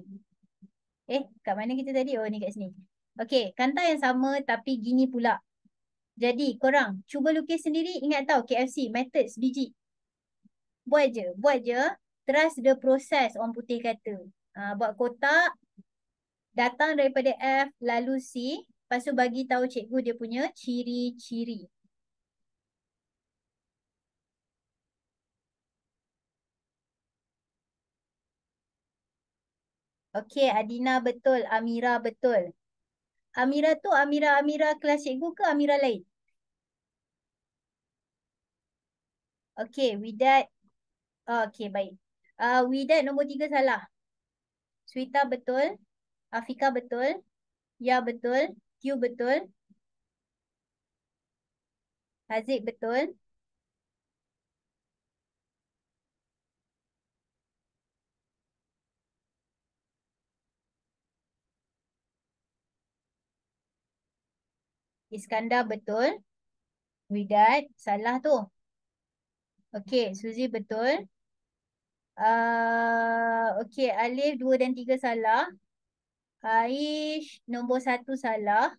Kat mana kita tadi? Oh, ni kat sini. Okay, kanta yang sama tapi gini pula. Jadi, korang cuba lukis sendiri. Ingat tahu KFC, methods, biji. Buat je, buat je. Trust the process, orang putih kata. Buat kotak, datang daripada F, lalu C. Lepas tu bagi tahu cikgu dia punya ciri-ciri. Okay, Adina betul, Amira betul. Amira tu Amira kelas cikgu ke Amira lain? Okay, Widat. Okay, baik. Widat nombor 3 salah. Swita betul. Afika betul. Ya betul. Q betul. Haziq betul. Iskandar betul. Widat salah tu. Okey, Suzy betul. Okey, Alif 2 dan 3 salah. Aish nombor 1 salah.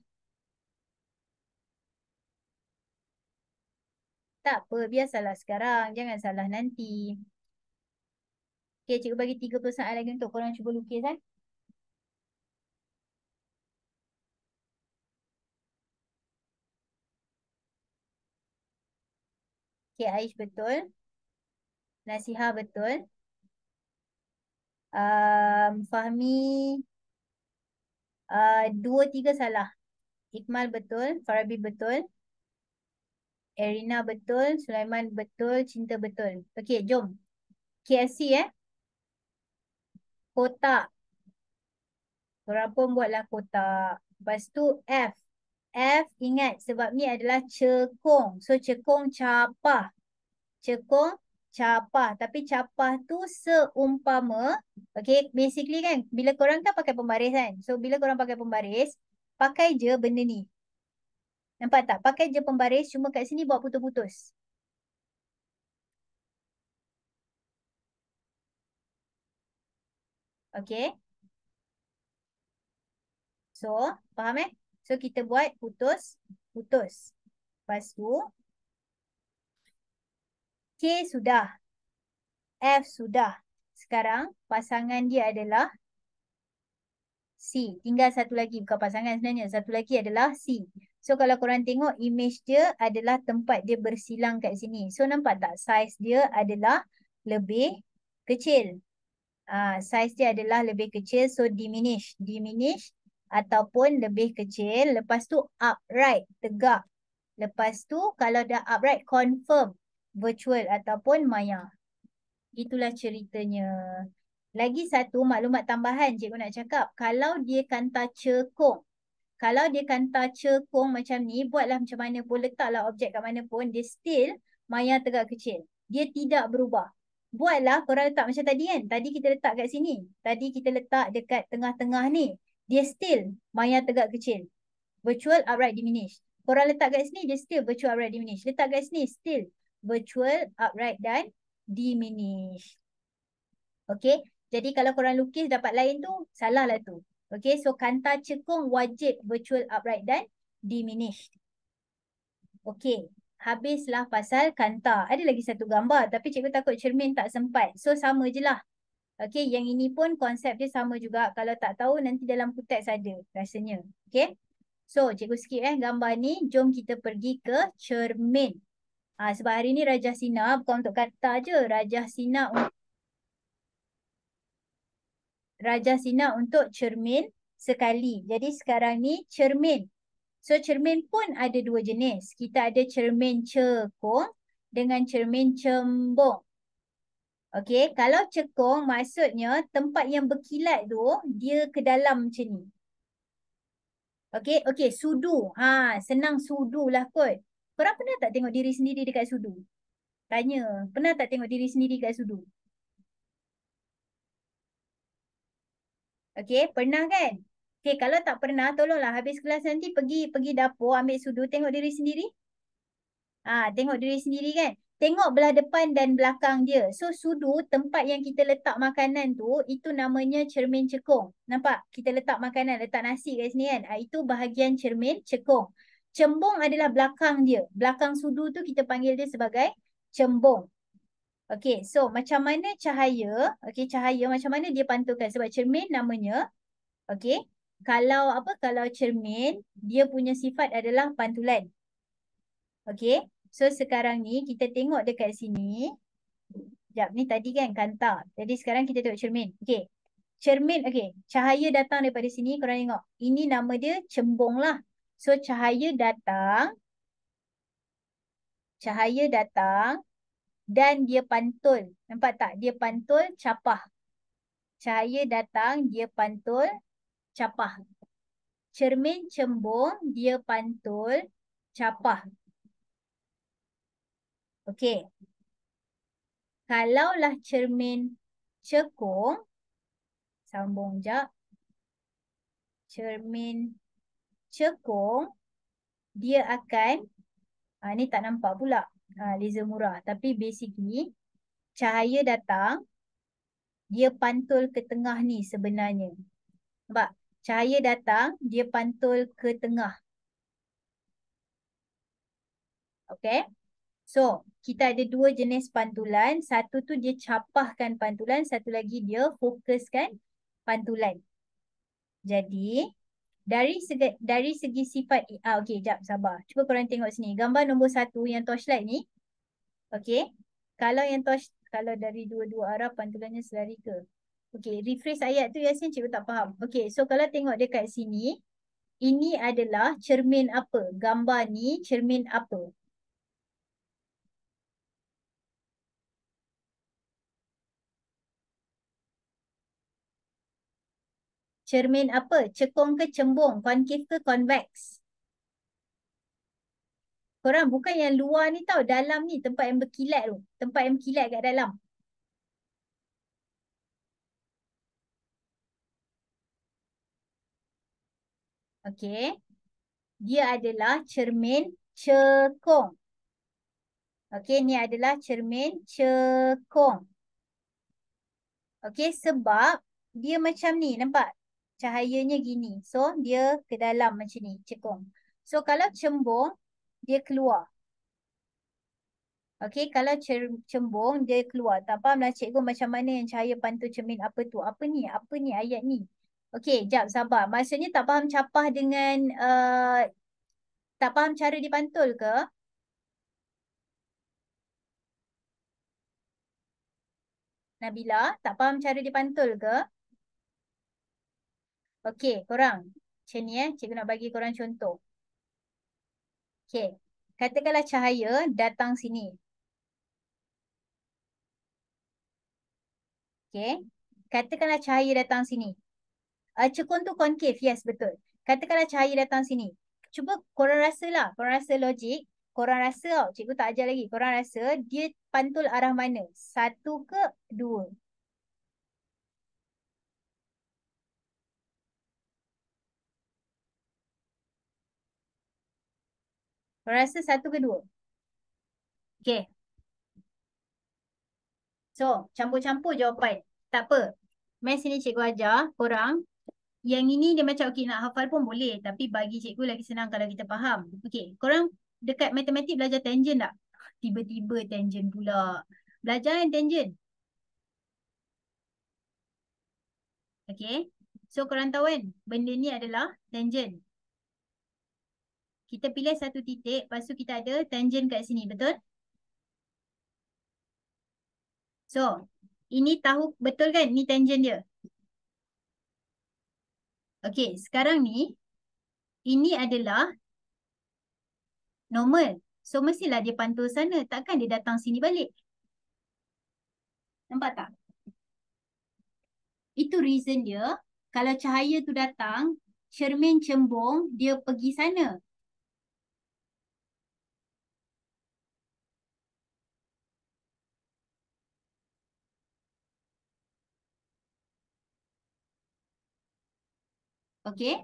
Tak apa, biar salah sekarang. Jangan salah nanti. Okay, cikgu bagi 30 saat lagi untuk korang cuba lukis kan. Okay, Aish betul. Nasiha betul. Fahmi 2, 3 salah. Ikmal betul. Farabi betul. Erina betul. Sulaiman betul. Cinta betul. Okay, jom. KFC kotak. Korang pun buatlah kotak. Lepas tu F. F ingat sebab ni adalah cekung. So cekung capah. Cekung capah. Tapi capah tu seumpama. Okay, basically kan bila korang kan pakai pembaris kan. So bila korang pakai pembaris, pakai je benda ni. Nampak tak? Pakai je pembaris, cuma kat sini buat putus-putus. Okay. So, faham So, kita buat putus-putus. Lepas tu, K sudah. F sudah. Sekarang, pasangan dia adalah C. Tinggal satu lagi. Bukan pasangan sebenarnya. Satu lagi adalah C. So, kalau korang tengok image dia adalah tempat dia bersilang kat sini. So, nampak tak? Saiz dia adalah lebih kecil. Saiz dia adalah lebih kecil. So, diminish. Diminish ataupun lebih kecil. Lepas tu, upright. Tegak. Lepas tu, kalau dah upright, confirm. Virtual ataupun maya. Itulah ceritanya. Lagi satu maklumat tambahan cikgu nak cakap. Kalau dia kanta cekung. Kalau dia kanta cekung macam ni, buatlah macam mana pun, letaklah objek kat mana pun, dia still maya tegak kecil. Dia tidak berubah. Buatlah korang letak macam tadi kan. Tadi kita letak kat sini. Tadi kita letak dekat tengah-tengah ni. Dia still maya tegak kecil. Virtual upright diminish. Korang letak kat sini, dia still virtual upright diminish. Letak kat sini, still virtual upright dan diminish. Okay. Jadi kalau korang lukis dapat lain tu, salah lah tu. Okay. So kanta cekung wajib virtual upright dan diminished. Okay. Habislah pasal kanta. Ada lagi satu gambar. Tapi cikgu takut cermin tak sempat. So sama je lah. Okay. Yang ini pun konsep dia sama juga. Kalau tak tahu nanti dalam teks ada rasanya. Okay. So cikgu skip gambar ni. Jom kita pergi ke cermin. Sebab hari ni Rajah Sina bukan untuk kata je. Rajah Sina untuk cermin sekali. Jadi sekarang ni cermin. So cermin pun ada dua jenis. Kita ada cermin cekung dengan cermin cembung. Okey, kalau cekung maksudnya tempat yang berkilat tu dia ke dalam macam ni. Okey, okey, sudu. Senang sudu lah kot. Korang pernah tak tengok diri sendiri dekat sudu? Tanya, pernah tak tengok diri sendiri dekat sudu? Okey, pernah kan? Okey, kalau tak pernah, tolonglah habis kelas nanti pergi dapur, ambil sudu, tengok diri sendiri. Tengok diri sendiri kan? Tengok belah depan dan belakang dia. So, sudu, tempat yang kita letak makanan tu, itu namanya cermin cekung. Nampak? Kita letak makanan, letak nasi kat sini kan? Itu bahagian cermin cekung. Cembung adalah belakang dia. Belakang sudu tu kita panggil dia sebagai cembung. Okey, so macam mana cahaya? Okey, cahaya macam mana dia pantulkan? Sebab cermin namanya. Okey. Kalau cermin, dia punya sifat adalah pantulan. Okey. So sekarang ni kita tengok dekat sini. Sekejap, ni tadi kan kanta. Jadi sekarang kita tengok cermin. Okey. Cermin, okey. Cahaya datang daripada sini, korang tengok. Ini nama dia cembung lah. So cahaya datang. Cahaya datang. Dan dia pantul. Nampak tak? Dia pantul capah. Cahaya datang, dia pantul capah. Cermin cembung, dia pantul capah. Okey. Kalaulah cermin cekung, sambung jap. Cermin cekung, dia akan, ni tak nampak pula laser murah. Tapi basically, cahaya datang, dia pantul ke tengah ni sebenarnya. Nampak? Cahaya datang, dia pantul ke tengah. Okay. So, kita ada dua jenis pantulan. Satu tu dia capahkan pantulan, satu lagi dia fokuskan pantulan. Jadi, dari segi sifat, okey, jap, sabar. Cuba korang tengok sini. Gambar nombor 1 yang torchlight ni. Okey. Kalau dari dua-dua arah pantulannya selari ke? Okey, rephrase ayat tu Yasin cikgu tak faham. Okey, so kalau tengok dekat sini, ini adalah cermin apa? Gambar ni cermin apa? Cermin apa? Cekung ke cembung? Konkav ke convex? Korang bukan yang luar ni tau. Dalam ni tempat yang berkilat tu. Tempat yang berkilat kat dalam. Okey. Dia adalah cermin cekung. Okey, ni adalah cermin cekung. Okey, sebab dia macam ni, nampak? Cahayanya gini. So, dia ke dalam macam ni, cekung. So, kalau cembung, dia keluar. Okey, kalau cembung, dia keluar. Tak fahamlah cikgu macam mana yang cahaya pantul cermin apa tu. Apa ni? Apa ni ayat ni? Okey, jap, sabar. Maksudnya tak faham capah dengan... tak faham cara dipantul ke? Nabila, tak faham cara dipantul ke? Okey, korang. Macam ni cikgu nak bagi korang contoh. Okey, katakanlah cahaya datang sini. Okey, katakanlah cahaya datang sini. Cekung tu konkav, yes betul. Katakanlah cahaya datang sini. Cuba korang rasa lah, korang rasa logik. Korang rasa tau, cikgu tak ajar lagi. Korang rasa dia pantul arah mana? Satu ke dua? Korang rasa satu ke dua? Okey. So, campur-campur jawapan. Tak apa. Math ni cikgu ajar korang. Yang ini dia macam okey nak hafal pun boleh. Tapi bagi cikgu lagi senang kalau kita faham. Okey, korang dekat matematik belajar tangent tak? Tiba-tiba tangent pula. Belajar kan tangent? Okey. So korang tahu kan benda ni adalah tangent. Kita pilih satu titik. Lepas tu kita ada tangent kat sini. Betul? So, ini tahu betul kan? Ni tangent dia. Okey, sekarang ni ini adalah normal. So, mestilah dia pantul sana. Takkan dia datang sini balik. Nampak tak? Itu reason dia. Kalau cahaya tu datang, cermin cembung, dia pergi sana. Okey?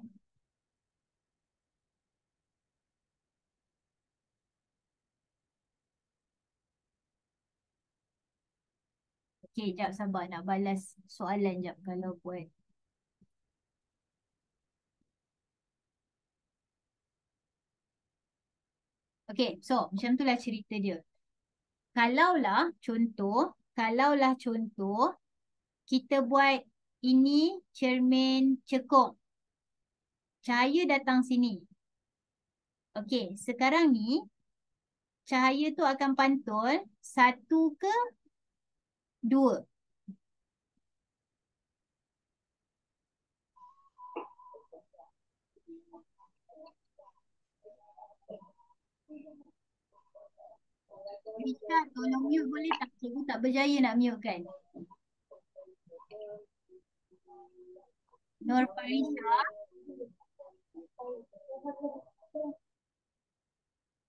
Okey, jap sabar. Nak balas soalan jap kalau buat. Okey, so macam itulah cerita dia. Kalaulah contoh, kita buat ini cermin cekung. Cahaya datang sini. Okey, sekarang ni cahaya tu akan pantul satu ke dua? Rita, tolong mute boleh tak? Cikgu tak berjaya nak mute kan? Nur Farisa.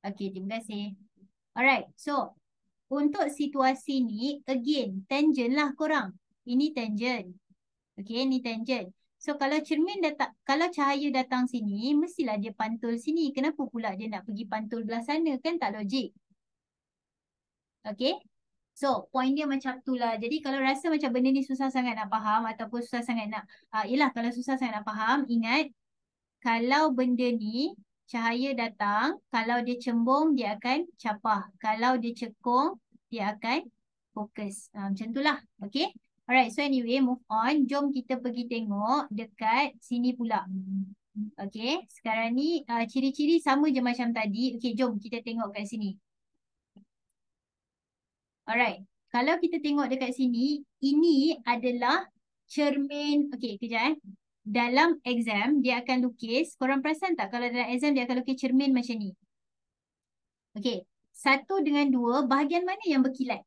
Okey, terima kasih. Alright, so untuk situasi ni, again, tangent lah korang. Ini tangent. Okey, ni tangent. So kalau cahaya datang sini, mestilah dia pantul sini. Kenapa pula dia nak pergi pantul belah sana? Kan tak logik. Okey. So, point dia macam tu lah. Jadi, kalau rasa macam benda ni susah sangat nak faham ataupun susah sangat nak... yelah, kalau susah sangat nak faham, ingat kalau benda ni cahaya datang. Kalau dia cembung, dia akan capah. Kalau dia cekung, dia akan fokus. Macam itulah. Okay. Alright. So anyway, move on. Jom kita pergi tengok dekat sini pula. Okay. Sekarang ni ciri-ciri sama je macam tadi. Okay. Jom kita tengok kat sini. Alright. Kalau kita tengok dekat sini, ini adalah cermin. Okay, kejap Dalam exam, dia akan lukis. Korang perasan tak kalau dalam exam dia akan lukis cermin macam ni? Okay. 1 dengan 2, bahagian mana yang berkilat?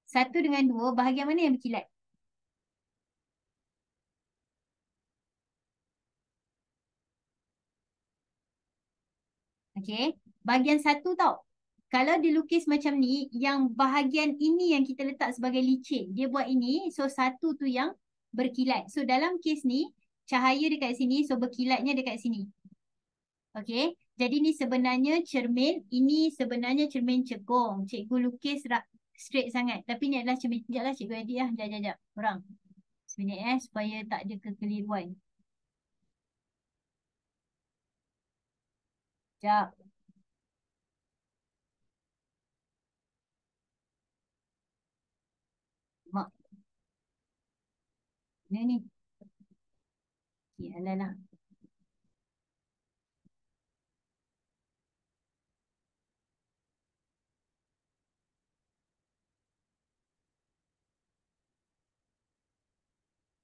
1 dengan 2, bahagian mana yang berkilat? Okay. Bahagian 1 tau. Kalau dilukis macam ni, yang bahagian ini yang kita letak sebagai licin. Dia buat ini, so 1 tu yang berkilat. So dalam kes ni, cahaya dekat sini, so berkilatnya dekat sini. Okay. Jadi ni sebenarnya cermin, ini sebenarnya cermin cekung. Cikgu lukis straight sangat. Tapi ni adalah cermin. Sekejap lah cikgu edit lah. Sekejap. Korang. Seminit supaya tak ada kekeliruan. Sekejap. Mak. Mana ni? Okay, alah lah.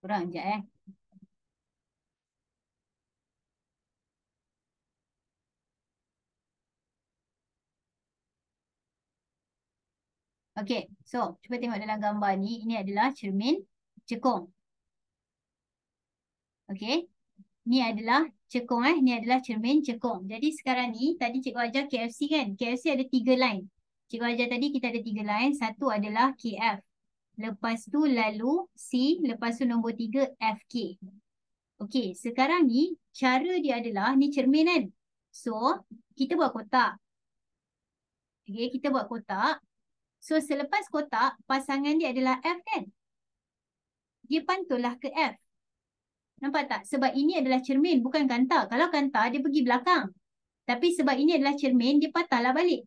Korang sekejap Okay, so cuba tengok dalam gambar ni. Ini adalah cermin cekung. Okay, ni adalah cekung Ni adalah cermin cekung. Jadi sekarang ni, tadi cikgu ajar KFC kan? KFC ada 3 line. Cikgu ajar tadi kita ada 3 line. Satu adalah KF. Lepas tu lalu C. Lepas tu nombor 3 FK. Okay, sekarang ni cara dia adalah, ni cermin kan? So, kita buat kotak. Okay, kita buat kotak. So, selepas kotak, pasangan dia adalah F kan? Dia pantullah ke F. Nampak tak? Sebab ini adalah cermin, bukan kantar. Kalau kantar, dia pergi belakang. Tapi sebab ini adalah cermin, dia patahlah balik.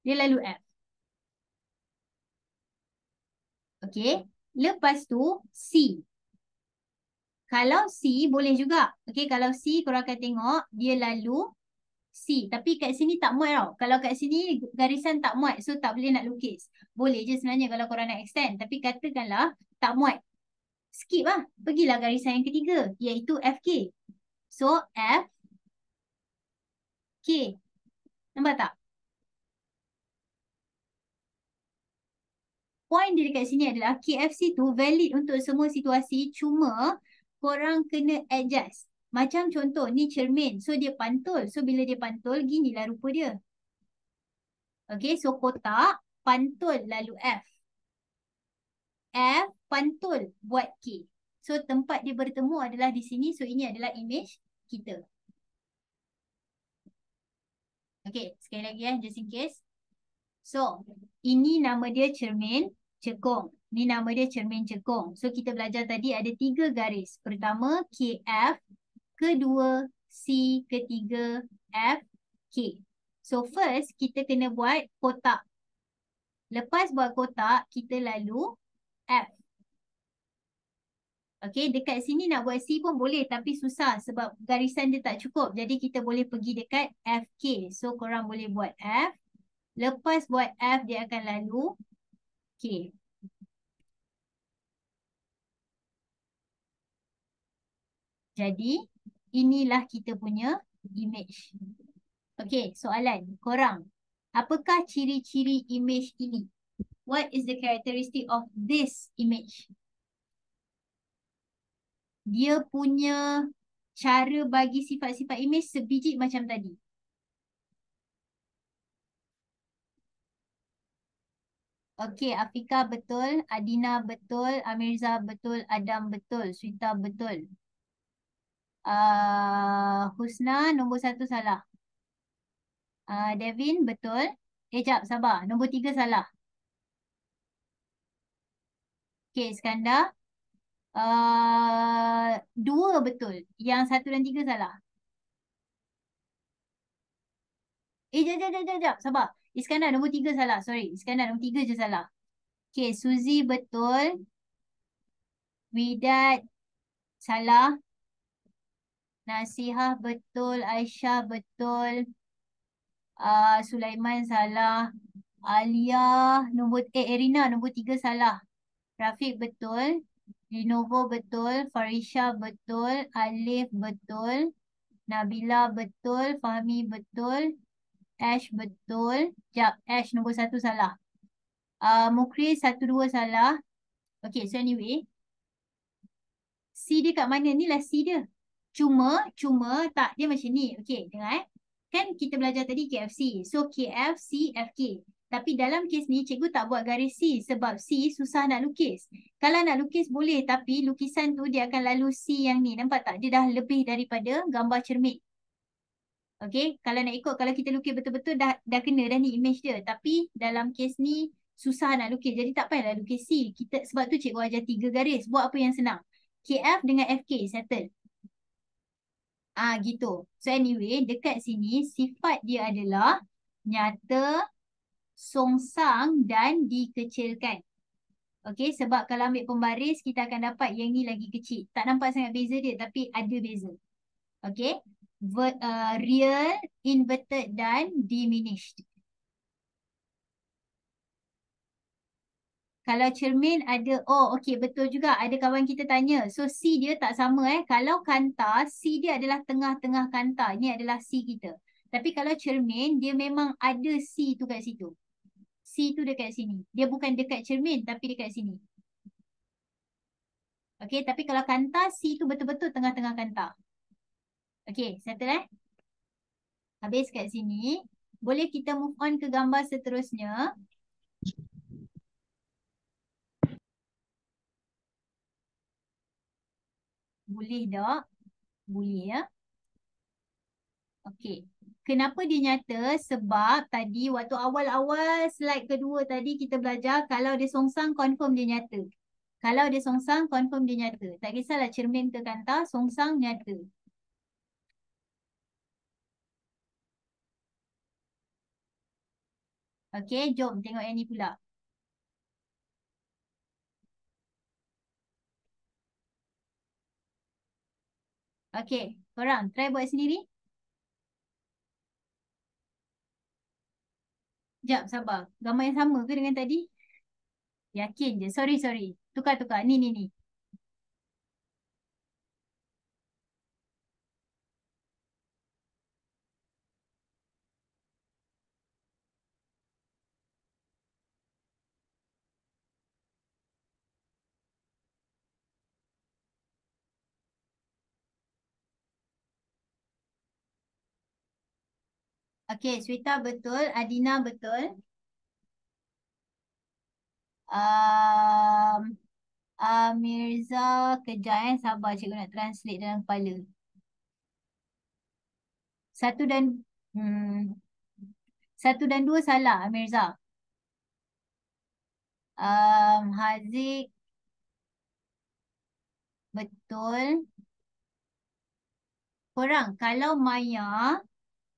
Dia lalu F. Okay. Lepas tu, C. Kalau C, boleh juga. Okay, kalau C, korang akan tengok, dia lalu C. Tapi kat sini tak muat tau. Kalau kat sini, garisan tak muat. So, tak boleh nak lukis. Boleh je sebenarnya kalau korang nak extend. Tapi katakanlah, tak muat. Skip lah. Pergilah garisan yang ketiga, iaitu FK. So, F, K. Nampak tak? Point dia dekat sini adalah KFC tu valid untuk semua situasi. Cuma, korang kena adjust. Macam contoh, ni cermin. So, dia pantul. So, bila dia pantul, ginilah rupa dia. Okay, so kotak, pantul lalu F. F, pantul buat K. So, tempat dia bertemu adalah di sini. So, ini adalah image kita. Okay, sekali lagi just in case. So, ini nama dia cermin cekung. Ni nama dia cermin cekung. So, kita belajar tadi ada 3 garis. Pertama, KF. Kedua, C. Ketiga, F, K. So, first, kita kena buat kotak. Lepas buat kotak, kita lalu F. Okay, dekat sini nak buat C pun boleh tapi susah sebab garisan dia tak cukup. Jadi kita boleh pergi dekat FK. So korang boleh buat F. Lepas buat F dia akan lalu K. Jadi inilah kita punya image. Okay, soalan korang. Apakah ciri-ciri image ini? What is the characteristic of this image? Dia punya cara bagi sifat-sifat image sebiji macam tadi. Okey, Afika betul, Adina betul, Amirza betul, Adam betul, Swita betul. Husna nombor 1 salah. Devin betul. Jap, sabar. Nombor 3 salah. Okey, Iskandar. Dua betul. Yang satu dan tiga salah. Jap, jap, jap, jap, jap. Sabar. Iskandar nombor tiga salah. Sorry. Iskandar nombor tiga je salah. Okay, Suzy betul. Widat salah. Nasihah betul. Aisyah betul. Sulaiman salah. Alia Erina nombor tiga salah. Rafiq betul. Lenovo betul. Farisha betul. Alif betul. Nabila betul. Fahmi betul. Ash betul. Jap, Ash nombor satu salah. Mukri satu dua salah. Okay, so anyway. C dia kat mana? Ni lah C dia. Cuma tak, dia macam ni. Okay, dengar Kan kita belajar tadi KFC. So KF, C, FK. Tapi dalam kes ni cikgu tak buat garis C sebab C susah nak lukis. Kalau nak lukis boleh tapi lukisan tu dia akan lalu C yang ni. Nampak tak? Dia dah lebih daripada gambar cermin. Okay, kalau nak ikut, kalau kita lukis betul-betul dah kena dah ni image dia. Tapi dalam kes ni susah nak lukis. Jadi tak payahlah lukis C. Sebab tu cikgu ajar 3 garis. Buat apa yang senang. KF dengan FK, settle. Gitu. So anyway, dekat sini sifat dia adalah nyata, songsang dan dikecilkan. Okay, sebab kalau ambil pembaris, kita akan dapat yang ni lagi kecil. Tak nampak sangat beza dia, tapi ada beza. Okay, real, inverted dan diminished. Kalau cermin ada, okey betul juga. Ada kawan kita tanya. So C dia tak sama Kalau kanta, C dia adalah tengah-tengah kanta. Ini adalah C kita. Tapi kalau cermin, dia memang ada C tu kat situ. C tu dekat sini. Dia bukan dekat cermin tapi dekat sini. Okey, tapi kalau kanta, C tu betul-betul tengah-tengah kanta. Okey, settle Habis kat sini. Boleh kita move on ke gambar seterusnya. Boleh tak? Boleh ya. Okey. Kenapa dia nyata? Sebab tadi waktu awal-awal slide kedua tadi kita belajar kalau dia songsang confirm dia nyata. Kalau dia songsang confirm dia nyata. Tak kisahlah cermin ke kanta, songsang nyata. Okey, jom tengok yang ni pula. Okey, korang try buat sendiri. Jap, sabar. Gambar yang sama ke dengan tadi? Yakin je. Sorry, sorry. Tukar-tukar. Ni. Okey, Sweta betul. Adina betul. Um, Mirza, kejap sabar cikgu nak translate dalam kepala. Satu dan hmm, satu dan dua salah, Mirza. Haziq betul. Korang, kalau Maya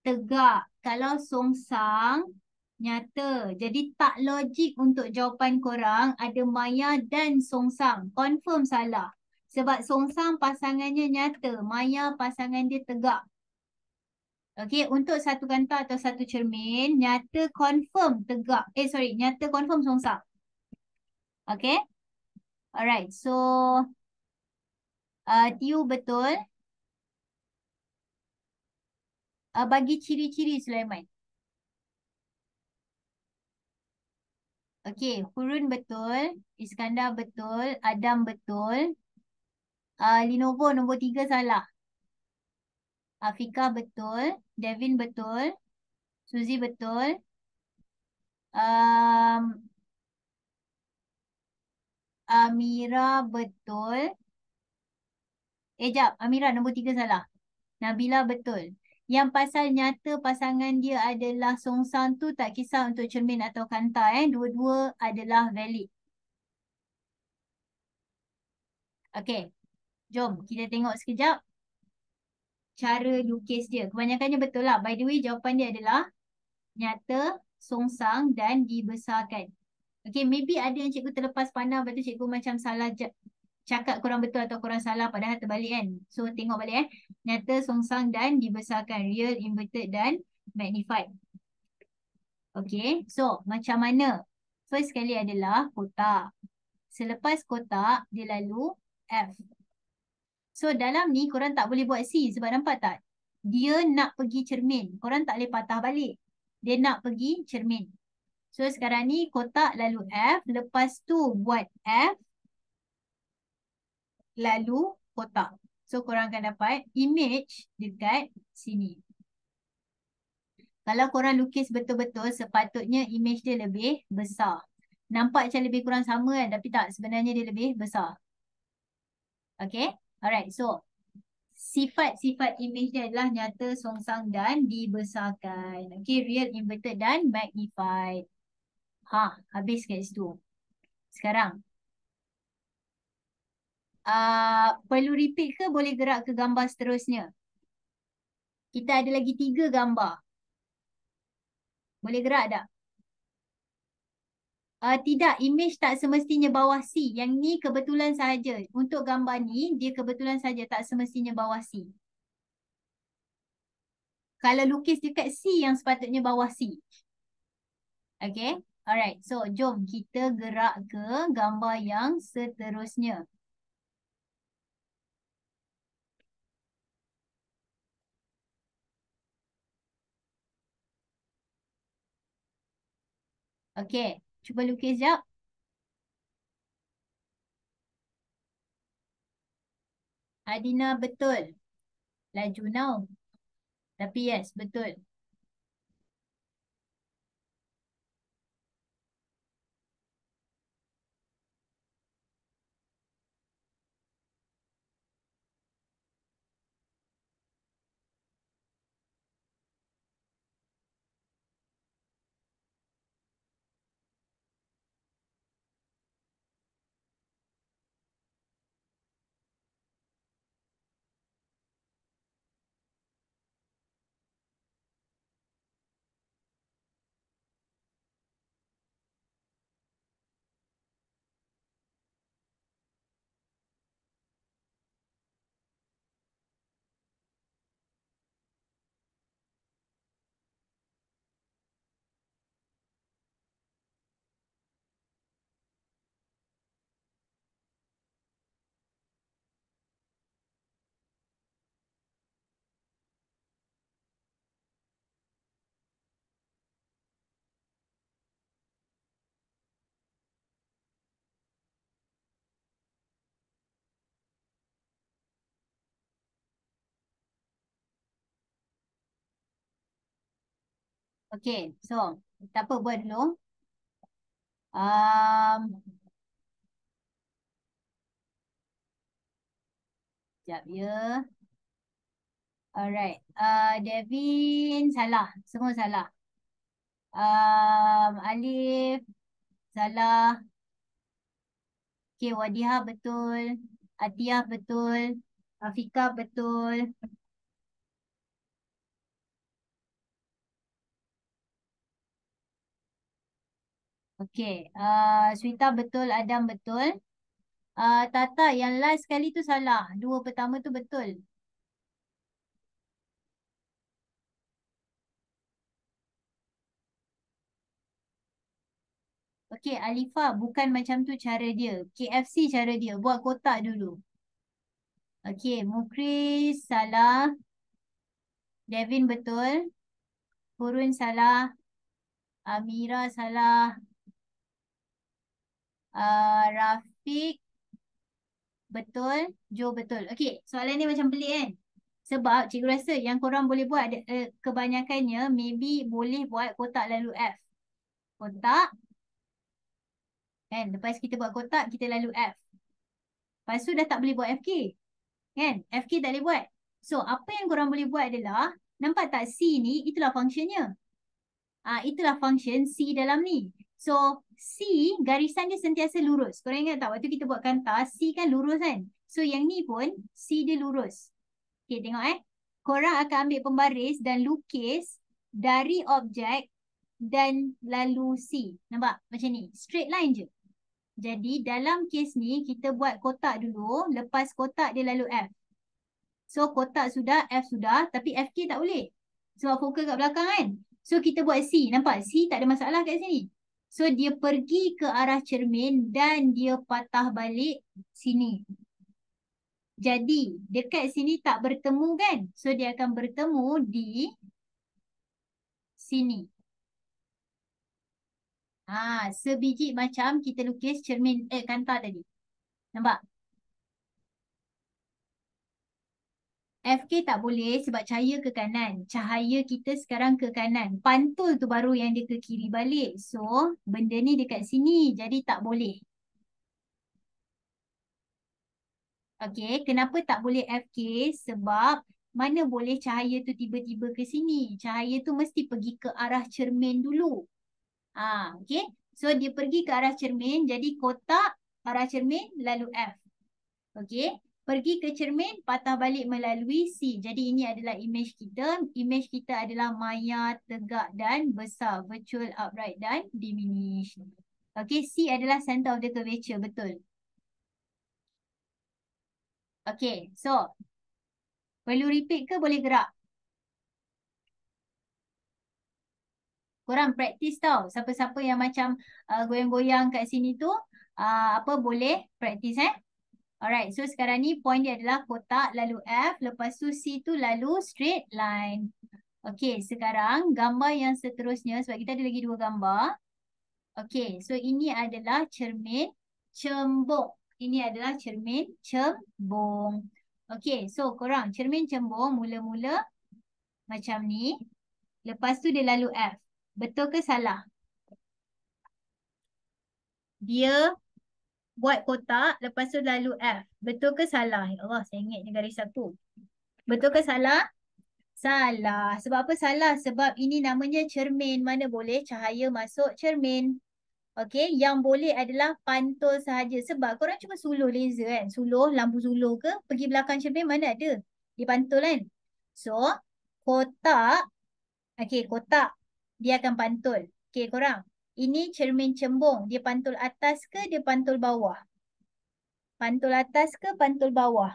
tegak, kalau Songsang nyata. Jadi tak logik untuk jawapan korang ada Maya dan Songsang. Confirm salah. Sebab Songsang pasangannya nyata, Maya pasangan dia tegak. Okey, untuk satu kanta atau satu cermin, nyata confirm tegak. Nyata confirm songsang. Okey? Alright, so Tiu betul. Bagi ciri-ciri Sulaiman. Okey, Hurun betul. Iskandar betul. Adam betul. Lenovo nombor 3 salah. Afika betul. Devin betul. Suzy betul. Amira betul. Jap. Amira nombor 3 salah. Nabila betul. Yang pasal nyata pasangan dia adalah songsang tu tak kisah untuk cermin atau kanta. Dua-dua adalah valid. Okay, jom kita tengok sekejap cara lukis dia. Kebanyakannya betul lah. By the way, jawapan dia adalah nyata, songsang dan dibesarkan. Okay, maybe ada yang cikgu terlepas pandang, lepas tu cikgu macam salah cakap korang betul atau korang salah, padahal terbalik kan. So, tengok balik nyata, songsang dan dibesarkan. Real, inverted dan magnified. Okay, so macam mana? First sekali adalah kotak. Selepas kotak, dia lalu F. So, dalam ni korang tak boleh buat C sebab nampak tak? Dia nak pergi cermin. Korang tak boleh patah balik. Dia nak pergi cermin. So, sekarang ni kotak lalu F. Lepas tu buat F. Lalu kotak. So, korang akan dapat image dekat sini. Kalau korang lukis betul-betul, sepatutnya image dia lebih besar. Nampak macam lebih kurang sama kan? Tapi tak, sebenarnya dia lebih besar. Okay? Alright, so sifat-sifat image dia adalah nyata, songsang dan dibesarkan. Okay, real, inverted dan magnified. Habis kat situ. Sekarang. Perlu repeat ke boleh gerak ke gambar seterusnya? Kita ada lagi 3 gambar. Boleh gerak tak? Tidak, image tak semestinya bawah C. Yang ni kebetulan sahaja. Untuk gambar ni, dia kebetulan sahaja tak semestinya bawah C. Kalau lukis dekat C yang sepatutnya bawah C. Okay, alright. So, jom kita gerak ke gambar yang seterusnya. Okay, cuba lukis sekejap. Adina betul. Laju now. Tapi yes, betul. Okay, so tak apa buat dulu. Sekejap ya. Alright. Devin salah. Semua salah. Alif salah. Okay, Wadihah betul. Atiyah betul. Afika betul. Okay. Swita betul. Adam betul. Tata yang last kali tu salah. 2 pertama tu betul. Okay, Alifah bukan macam tu cara dia. KFC cara dia. Buat kotak dulu. Okay, Mukris salah. Devin betul. Purun salah. Amira salah. Rafiq betul. Jo betul. Okay, soalan ni macam pelik kan? Sebab cikgu rasa yang korang boleh buat kebanyakannya maybe boleh buat kotak lalu F. Kotak. Kan? Lepas kita buat kotak, kita lalu F. Lepas tu dah tak boleh buat FK. Kan? FK tak boleh buat. So, apa yang korang boleh buat adalah, nampak tak C ni, itulah functionnya. Itulah function C dalam ni. So, C, garisan dia sentiasa lurus. Korang ingat tak waktu kita buat kantar, C kan lurus kan? So yang ni pun C dia lurus. Okay, tengok Korang akan ambil pembaris dan lukis dari objek dan lalu C. Nampak? Macam ni. Straight line je. Jadi dalam kes ni kita buat kotak dulu. Lepas kotak dia lalu F. So kotak sudah, F sudah. Tapi FK tak boleh. Sebab fokus kat belakang kan. So kita buat C. Nampak? C tak ada masalah kat sini. So dia pergi ke arah cermin dan dia patah balik sini. Jadi dekat sini tak bertemu kan? So dia akan bertemu di sini. Sebiji macam kita lukis cermin kantar tadi. Nampak? FK tak boleh sebab cahaya ke kanan. Cahaya kita sekarang ke kanan. Pantul tu baru yang dia ke kiri balik. So, benda ni dekat sini. Jadi tak boleh. Okey, kenapa tak boleh FK? Sebab mana boleh cahaya tu tiba-tiba ke sini. Cahaya tu mesti pergi ke arah cermin dulu. Okey. So, dia pergi ke arah cermin. Jadi, kotak arah cermin lalu F. Okey. Pergi ke cermin, patah balik melalui C. Jadi ini adalah imej kita. Imej kita adalah maya, tegak dan besar. Virtual, upright dan diminished. Okey, C adalah center of the curvature. Betul. Okey, so. Perlu repeat ke boleh gerak? Korang praktis tau. Siapa-siapa yang macam goyang-goyang kat sini tu. Boleh praktis Alright, so sekarang ni point dia adalah kotak lalu F, lepas tu C tu lalu straight line. Okay, sekarang gambar yang seterusnya, sebab kita ada lagi 2 gambar. Okay, so ini adalah cermin cembung. Ini adalah cermin cembung. Okay, so korang cermin cembung mula-mula macam ni. Lepas tu dia lalu F. Betul ke salah? Dia buat kotak, lepas tu lalu F. Betul ke salah? Ya Allah, saya ingat ni garis satu. Betul ke salah? Salah. Sebab apa salah? Sebab ini namanya cermin. Mana boleh cahaya masuk cermin. Okey, yang boleh adalah pantul sahaja. Sebab korang cuma suluh laser kan. Suluh, lampu suluh ke. Pergi belakang cermin mana ada. Dia pantul kan. So, kotak. Okey, kotak. Dia akan pantul. Okey, korang. Ini cermin cembung. Dia pantul atas ke dia pantul bawah? Pantul atas ke pantul bawah?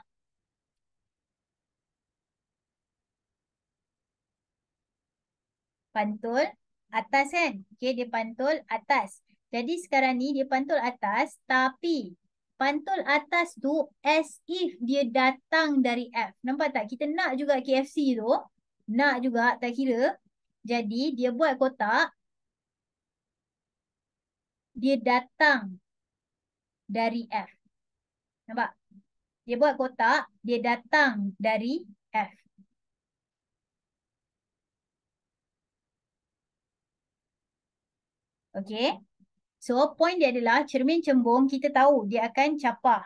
Pantul atas kan? Okey, dia pantul atas. Jadi sekarang ni dia pantul atas tapi pantul atas tu as if dia datang dari F. Nampak tak? Kita nak juga KFC tu. Nak juga tak kira. Jadi dia buat kotak. Dia datang dari F. Nampak? Dia buat kotak. Dia datang dari F. Okey. So, point dia adalah cermin cembung kita tahu dia akan capah.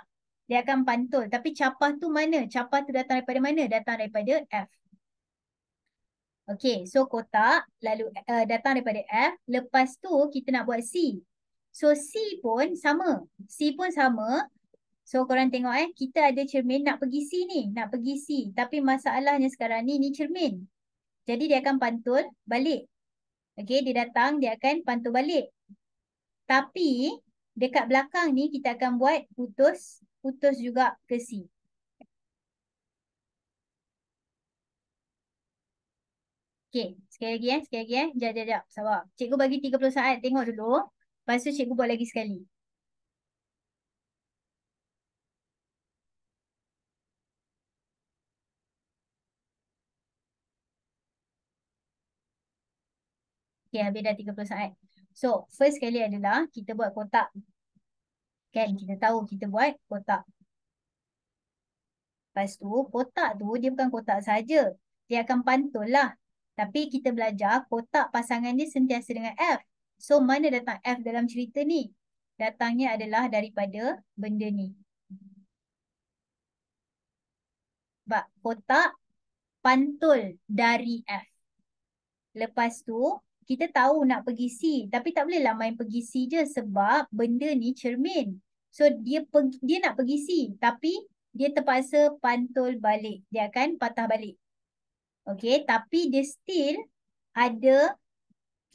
Dia akan pantul. Tapi capah tu mana? Capah tu datang daripada mana? Datang daripada F. Okey, so kotak lalu datang daripada F. Lepas tu kita nak buat C. So, C pun sama. C pun sama. So, korang tengok kita ada cermin nak pergi C ni. Nak pergi C. Tapi masalahnya sekarang ni cermin. Jadi, dia akan pantul balik. Okey, dia datang, dia akan pantul balik. Tapi dekat belakang ni kita akan buat putus juga ke C. Okey, sekali lagi sekali lagi Jap, sabar. Cikgu bagi 30 saat tengok dulu. Lepas tu cikgu buat lagi sekali. Okey, habis dah 30 saat. So, first sekali adalah kita buat kotak. Kan, kita tahu kita buat kotak. Lepas tu, kotak tu dia bukan kotak saja. Dia akan pantul lah. Tapi kita belajar kotak pasangan dia sentiasa dengan F. So, mana datang F dalam cerita ni? Datangnya adalah daripada benda ni. Sebab kotak pantul dari F. Lepas tu, kita tahu nak pergi C. Tapi tak bolehlah main pergi C je sebab benda ni cermin. So, dia nak pergi C. Tapi dia terpaksa pantul balik. Dia akan patah balik. Okey, tapi dia still ada,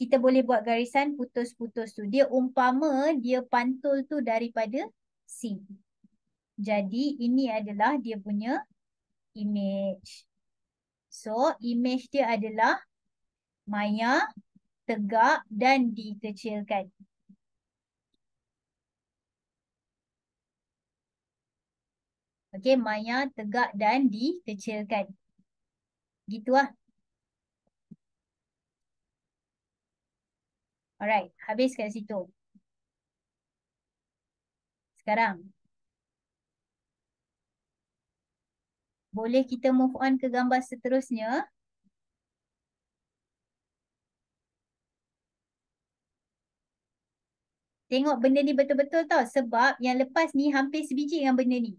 kita boleh buat garisan putus-putus tu. Dia umpama dia pantul tu daripada C. Jadi ini adalah dia punya image. So, image dia adalah maya, tegak dan dikecilkan. Okey, maya, tegak dan dikecilkan. Gitu lah. Alright, habis kat situ. Sekarang, boleh kita move on ke gambar seterusnya. Tengok benda ni betul-betul tau. Sebab yang lepas ni hampir sebiji dengan benda ni.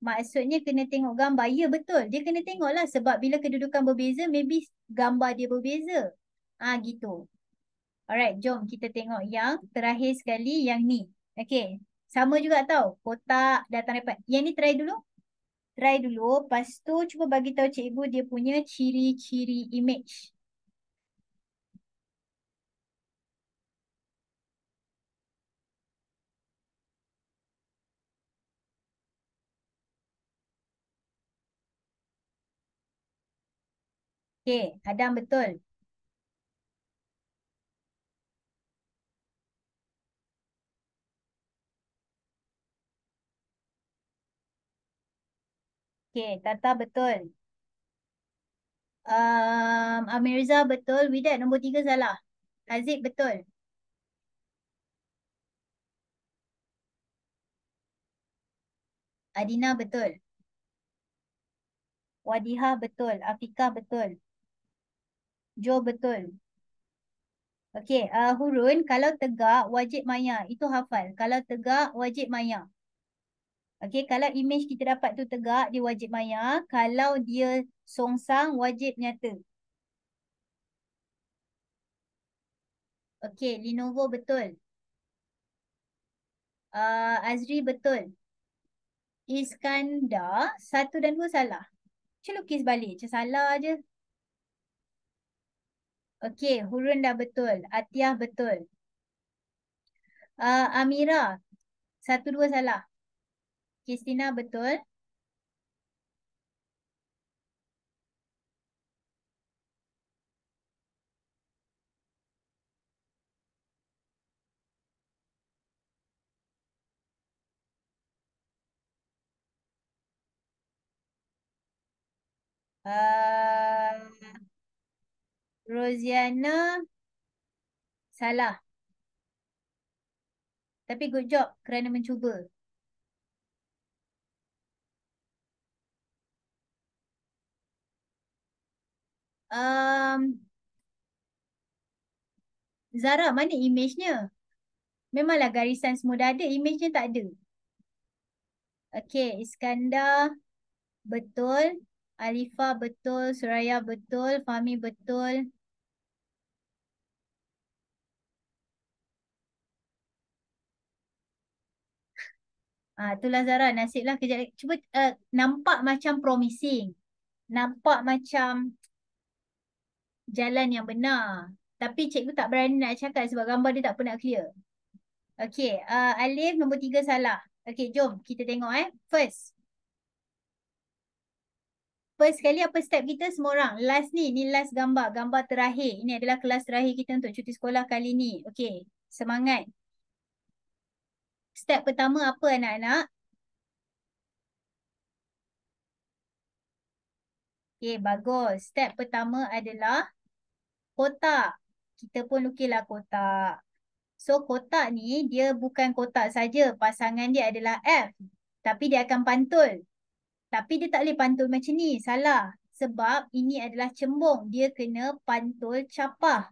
Maksudnya kena tengok gambar. Ya betul. Dia kena tengok lah. Sebab bila kedudukan berbeza, maybe gambar dia berbeza. Gitu. Alright, jom kita tengok yang terakhir sekali yang ni. Okay. Sama juga tau. Kotak datang dapat. Yang ni try dulu. Try dulu. Lepas tu cuba bagi tahu cikgu dia punya ciri-ciri image. Okay, Adam betul. Okay, Tata betul. Amirza betul. Widat nombor 3 salah. Haziq betul. Adina betul. Wadiha betul. Afika betul. Jo betul. Okey, Hurun, kalau tegak wajib maya. Itu hafal. Kalau tegak wajib maya. Okey, kalau image kita dapat tu tegak, dia wajib maya. Kalau dia songsang, wajib nyata. Okey, Lenovo betul. Azri betul. Iskandar, 1 dan 2 salah. Macam lukis balik, macam salah je. Okey, Hurun dah betul. Atiah betul. Amira, 1, 2 salah. Kristina betul. Uh, Rosiana, salah. Tapi good job kerana mencuba. Um, Zara, mana image-nya? Memanglah garisan semua dah ada, image-nya tak ada. Okey, Iskandar betul. Alifa betul. Suraya betul. Fahmi betul. Itulah Zara, nasiblah kejap. Cuba nampak macam promising. Nampak macam jalan yang benar. Tapi cikgu tak berani nak cakap sebab gambar dia tak pernah clear. Okey, Alif nombor 3 salah. Okey, jom kita tengok First. First sekali apa step kita semua orang? Last ni last gambar. Gambar terakhir. Ini adalah kelas terakhir kita untuk cuti sekolah kali ni. Okey, semangat. Step pertama apa anak-anak? Okey, bagus. Step pertama adalah kotak. Kita pun lukislah kotak. So, kotak ni dia bukan kotak saja. Pasangan dia adalah F. Tapi dia akan pantul. Tapi dia tak boleh pantul macam ni. Salah. Sebab ini adalah cembung. Dia kena pantul capah.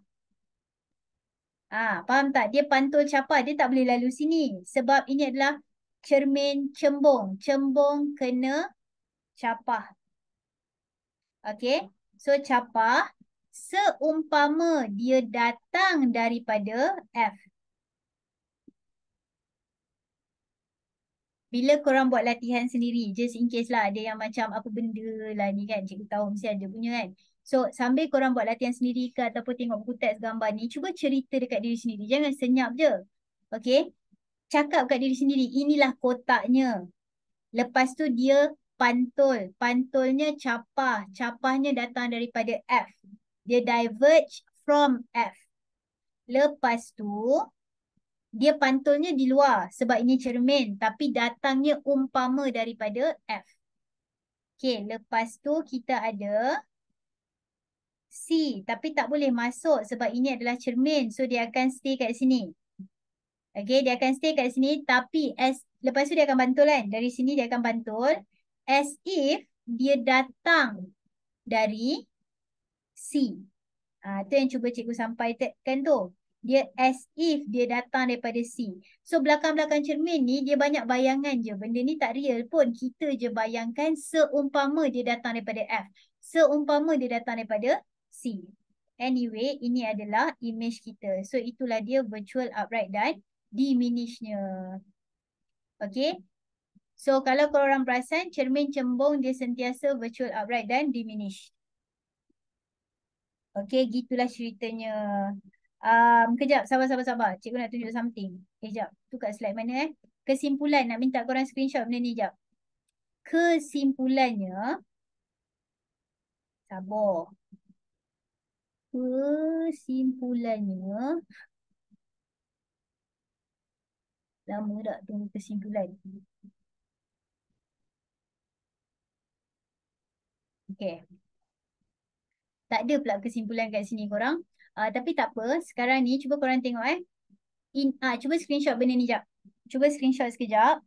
Faham tak? Dia pantul capah. Dia tak boleh lalu sini. Sebab ini adalah cermin cembung. Cembung kena capah. Okey. So, capah seumpama dia datang daripada F. Bila korang buat latihan sendiri, just in case lah ada yang macam apa benda lah ni kan, cikgu tahu mesti ada punya kan. So sambil korang buat latihan sendiri ke ataupun tengok buku teks gambar ni, cuba cerita dekat diri sendiri. Jangan senyap je. Okay? Cakap kat diri sendiri, inilah kotaknya. Lepas tu dia pantul. Pantulnya capah. Capahnya datang daripada F. Dia diverge from F. Lepas tu, dia pantulnya di luar sebab ini cermin. Tapi datangnya umpama daripada F. Okay, lepas tu kita ada C. Tapi tak boleh masuk sebab ini adalah cermin. So, dia akan stay kat sini. Okay, dia akan stay kat sini. Tapi lepas tu dia akan pantul kan. Dari sini dia akan pantul. As if dia datang dari C. Tu yang cuba cikgu sampaikan tu. Dia as if dia datang daripada C. So belakang-belakang cermin ni dia banyak bayangan je. Benda ni tak real pun. Kita je bayangkan seumpama dia datang daripada F. Seumpama dia datang daripada C. Anyway, ini adalah image kita. So itulah dia virtual upright dan diminishnya. Okay. So kalau korang perasan, cermin cembung dia sentiasa virtual upright dan diminish. Okay, gitulah ceritanya. Kejap, sabar. Cikgu nak tunjuk something. Kejap, tu kat slide mana Kesimpulan, nak minta korang screenshot benda ni jap. Kesimpulannya, sabar. Kesimpulannya, lama tak tunggu kesimpulan. Okay. Tak ada pula kesimpulan kat sini korang. Tapi tak apa, sekarang ni cuba korang tengok cuba screenshot benda ni jap. Cuba screenshot sekejap.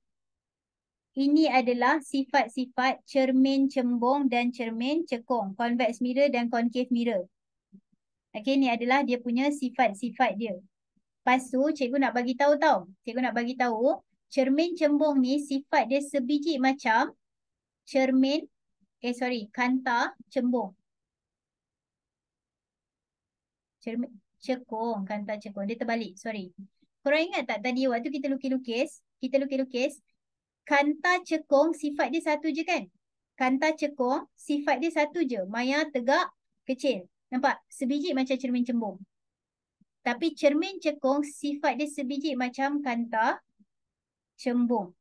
Ini adalah sifat-sifat cermin cembung dan cermin cekung. Convex mirror dan concave mirror. Okay, ni adalah dia punya sifat-sifat dia. Lepas tu, cikgu nak bagi tahu tau. Cikgu nak bagi tahu, cermin cembung ni sifat dia sebiji macam cermin, kanta cembung. Cermin cekung, kanta cekung. Dia terbalik, sorry. Korang ingat tak tadi waktu kita lukis, kanta cekung sifat dia satu je kan? Kanta cekung sifat dia satu je. Maya tegak, kecil. Nampak? Sebiji macam cermin cembung. Tapi cermin cekung sifat dia sebiji macam kanta cembung.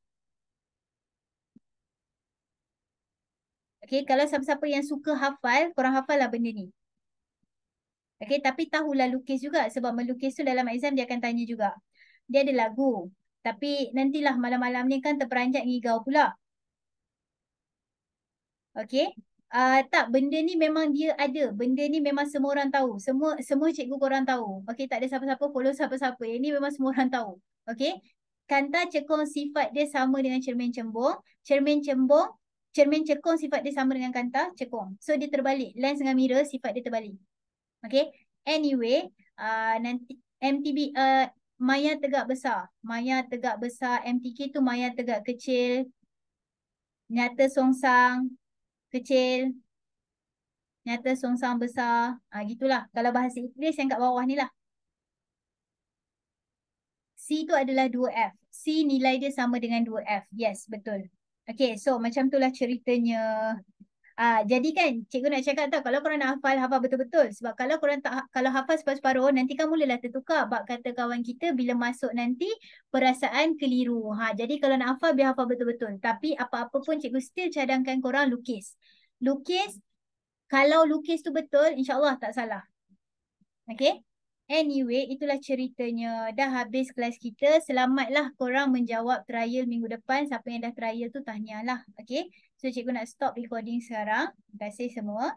Okay, kalau siapa-siapa yang suka hafal, korang hafal lah benda ni. Okay, tapi tahulah lukis juga. Sebab melukis tu dalam exam dia akan tanya juga. Dia ada lagu. Tapi nantilah malam-malam ni kan terperanjat ngigau pula. Okay. Tak, benda ni memang dia ada. Benda ni memang semua orang tahu. Semua cikgu korang tahu. Okay, tak ada siapa-siapa follow siapa-siapa. Yang ni memang semua orang tahu. Okay. Kanta cekung sifat dia sama dengan cermin cembung. Cermin cekung sifat dia sama dengan kanta cekung. So dia terbalik. Lens dengan mirror sifat dia terbalik. Okay. Anyway, nanti MTB, maya tegak besar. Maya tegak besar. MTK tu maya tegak kecil. Nyata songsang kecil. Nyata songsang besar. Gitulah. Kalau bahasa Inggeris yang kat bawah ni lah. C tu adalah 2F. C nilai dia sama dengan 2F. Yes, betul. Okay, so macam itulah ceritanya. Jadi kan cikgu nak cakap tau, kalau korang nak hafal, hafal betul-betul. Sebab kalau korang tak, kalau hafal separuh-separuh, nanti kan mulalah tertukar. Bab kata kawan kita bila masuk nanti perasaan keliru. Jadi kalau nak hafal, biar hafal betul-betul. Tapi apa-apa pun cikgu still cadangkan korang lukis. Lukis, kalau lukis tu betul, insyaAllah tak salah. Okay? Anyway, itulah ceritanya. Dah habis kelas kita. Selamatlah korang menjawab trial minggu depan. Siapa yang dah trial tu tahniah lah. Okay? So, cikgu nak stop recording sekarang. Terima kasih semua.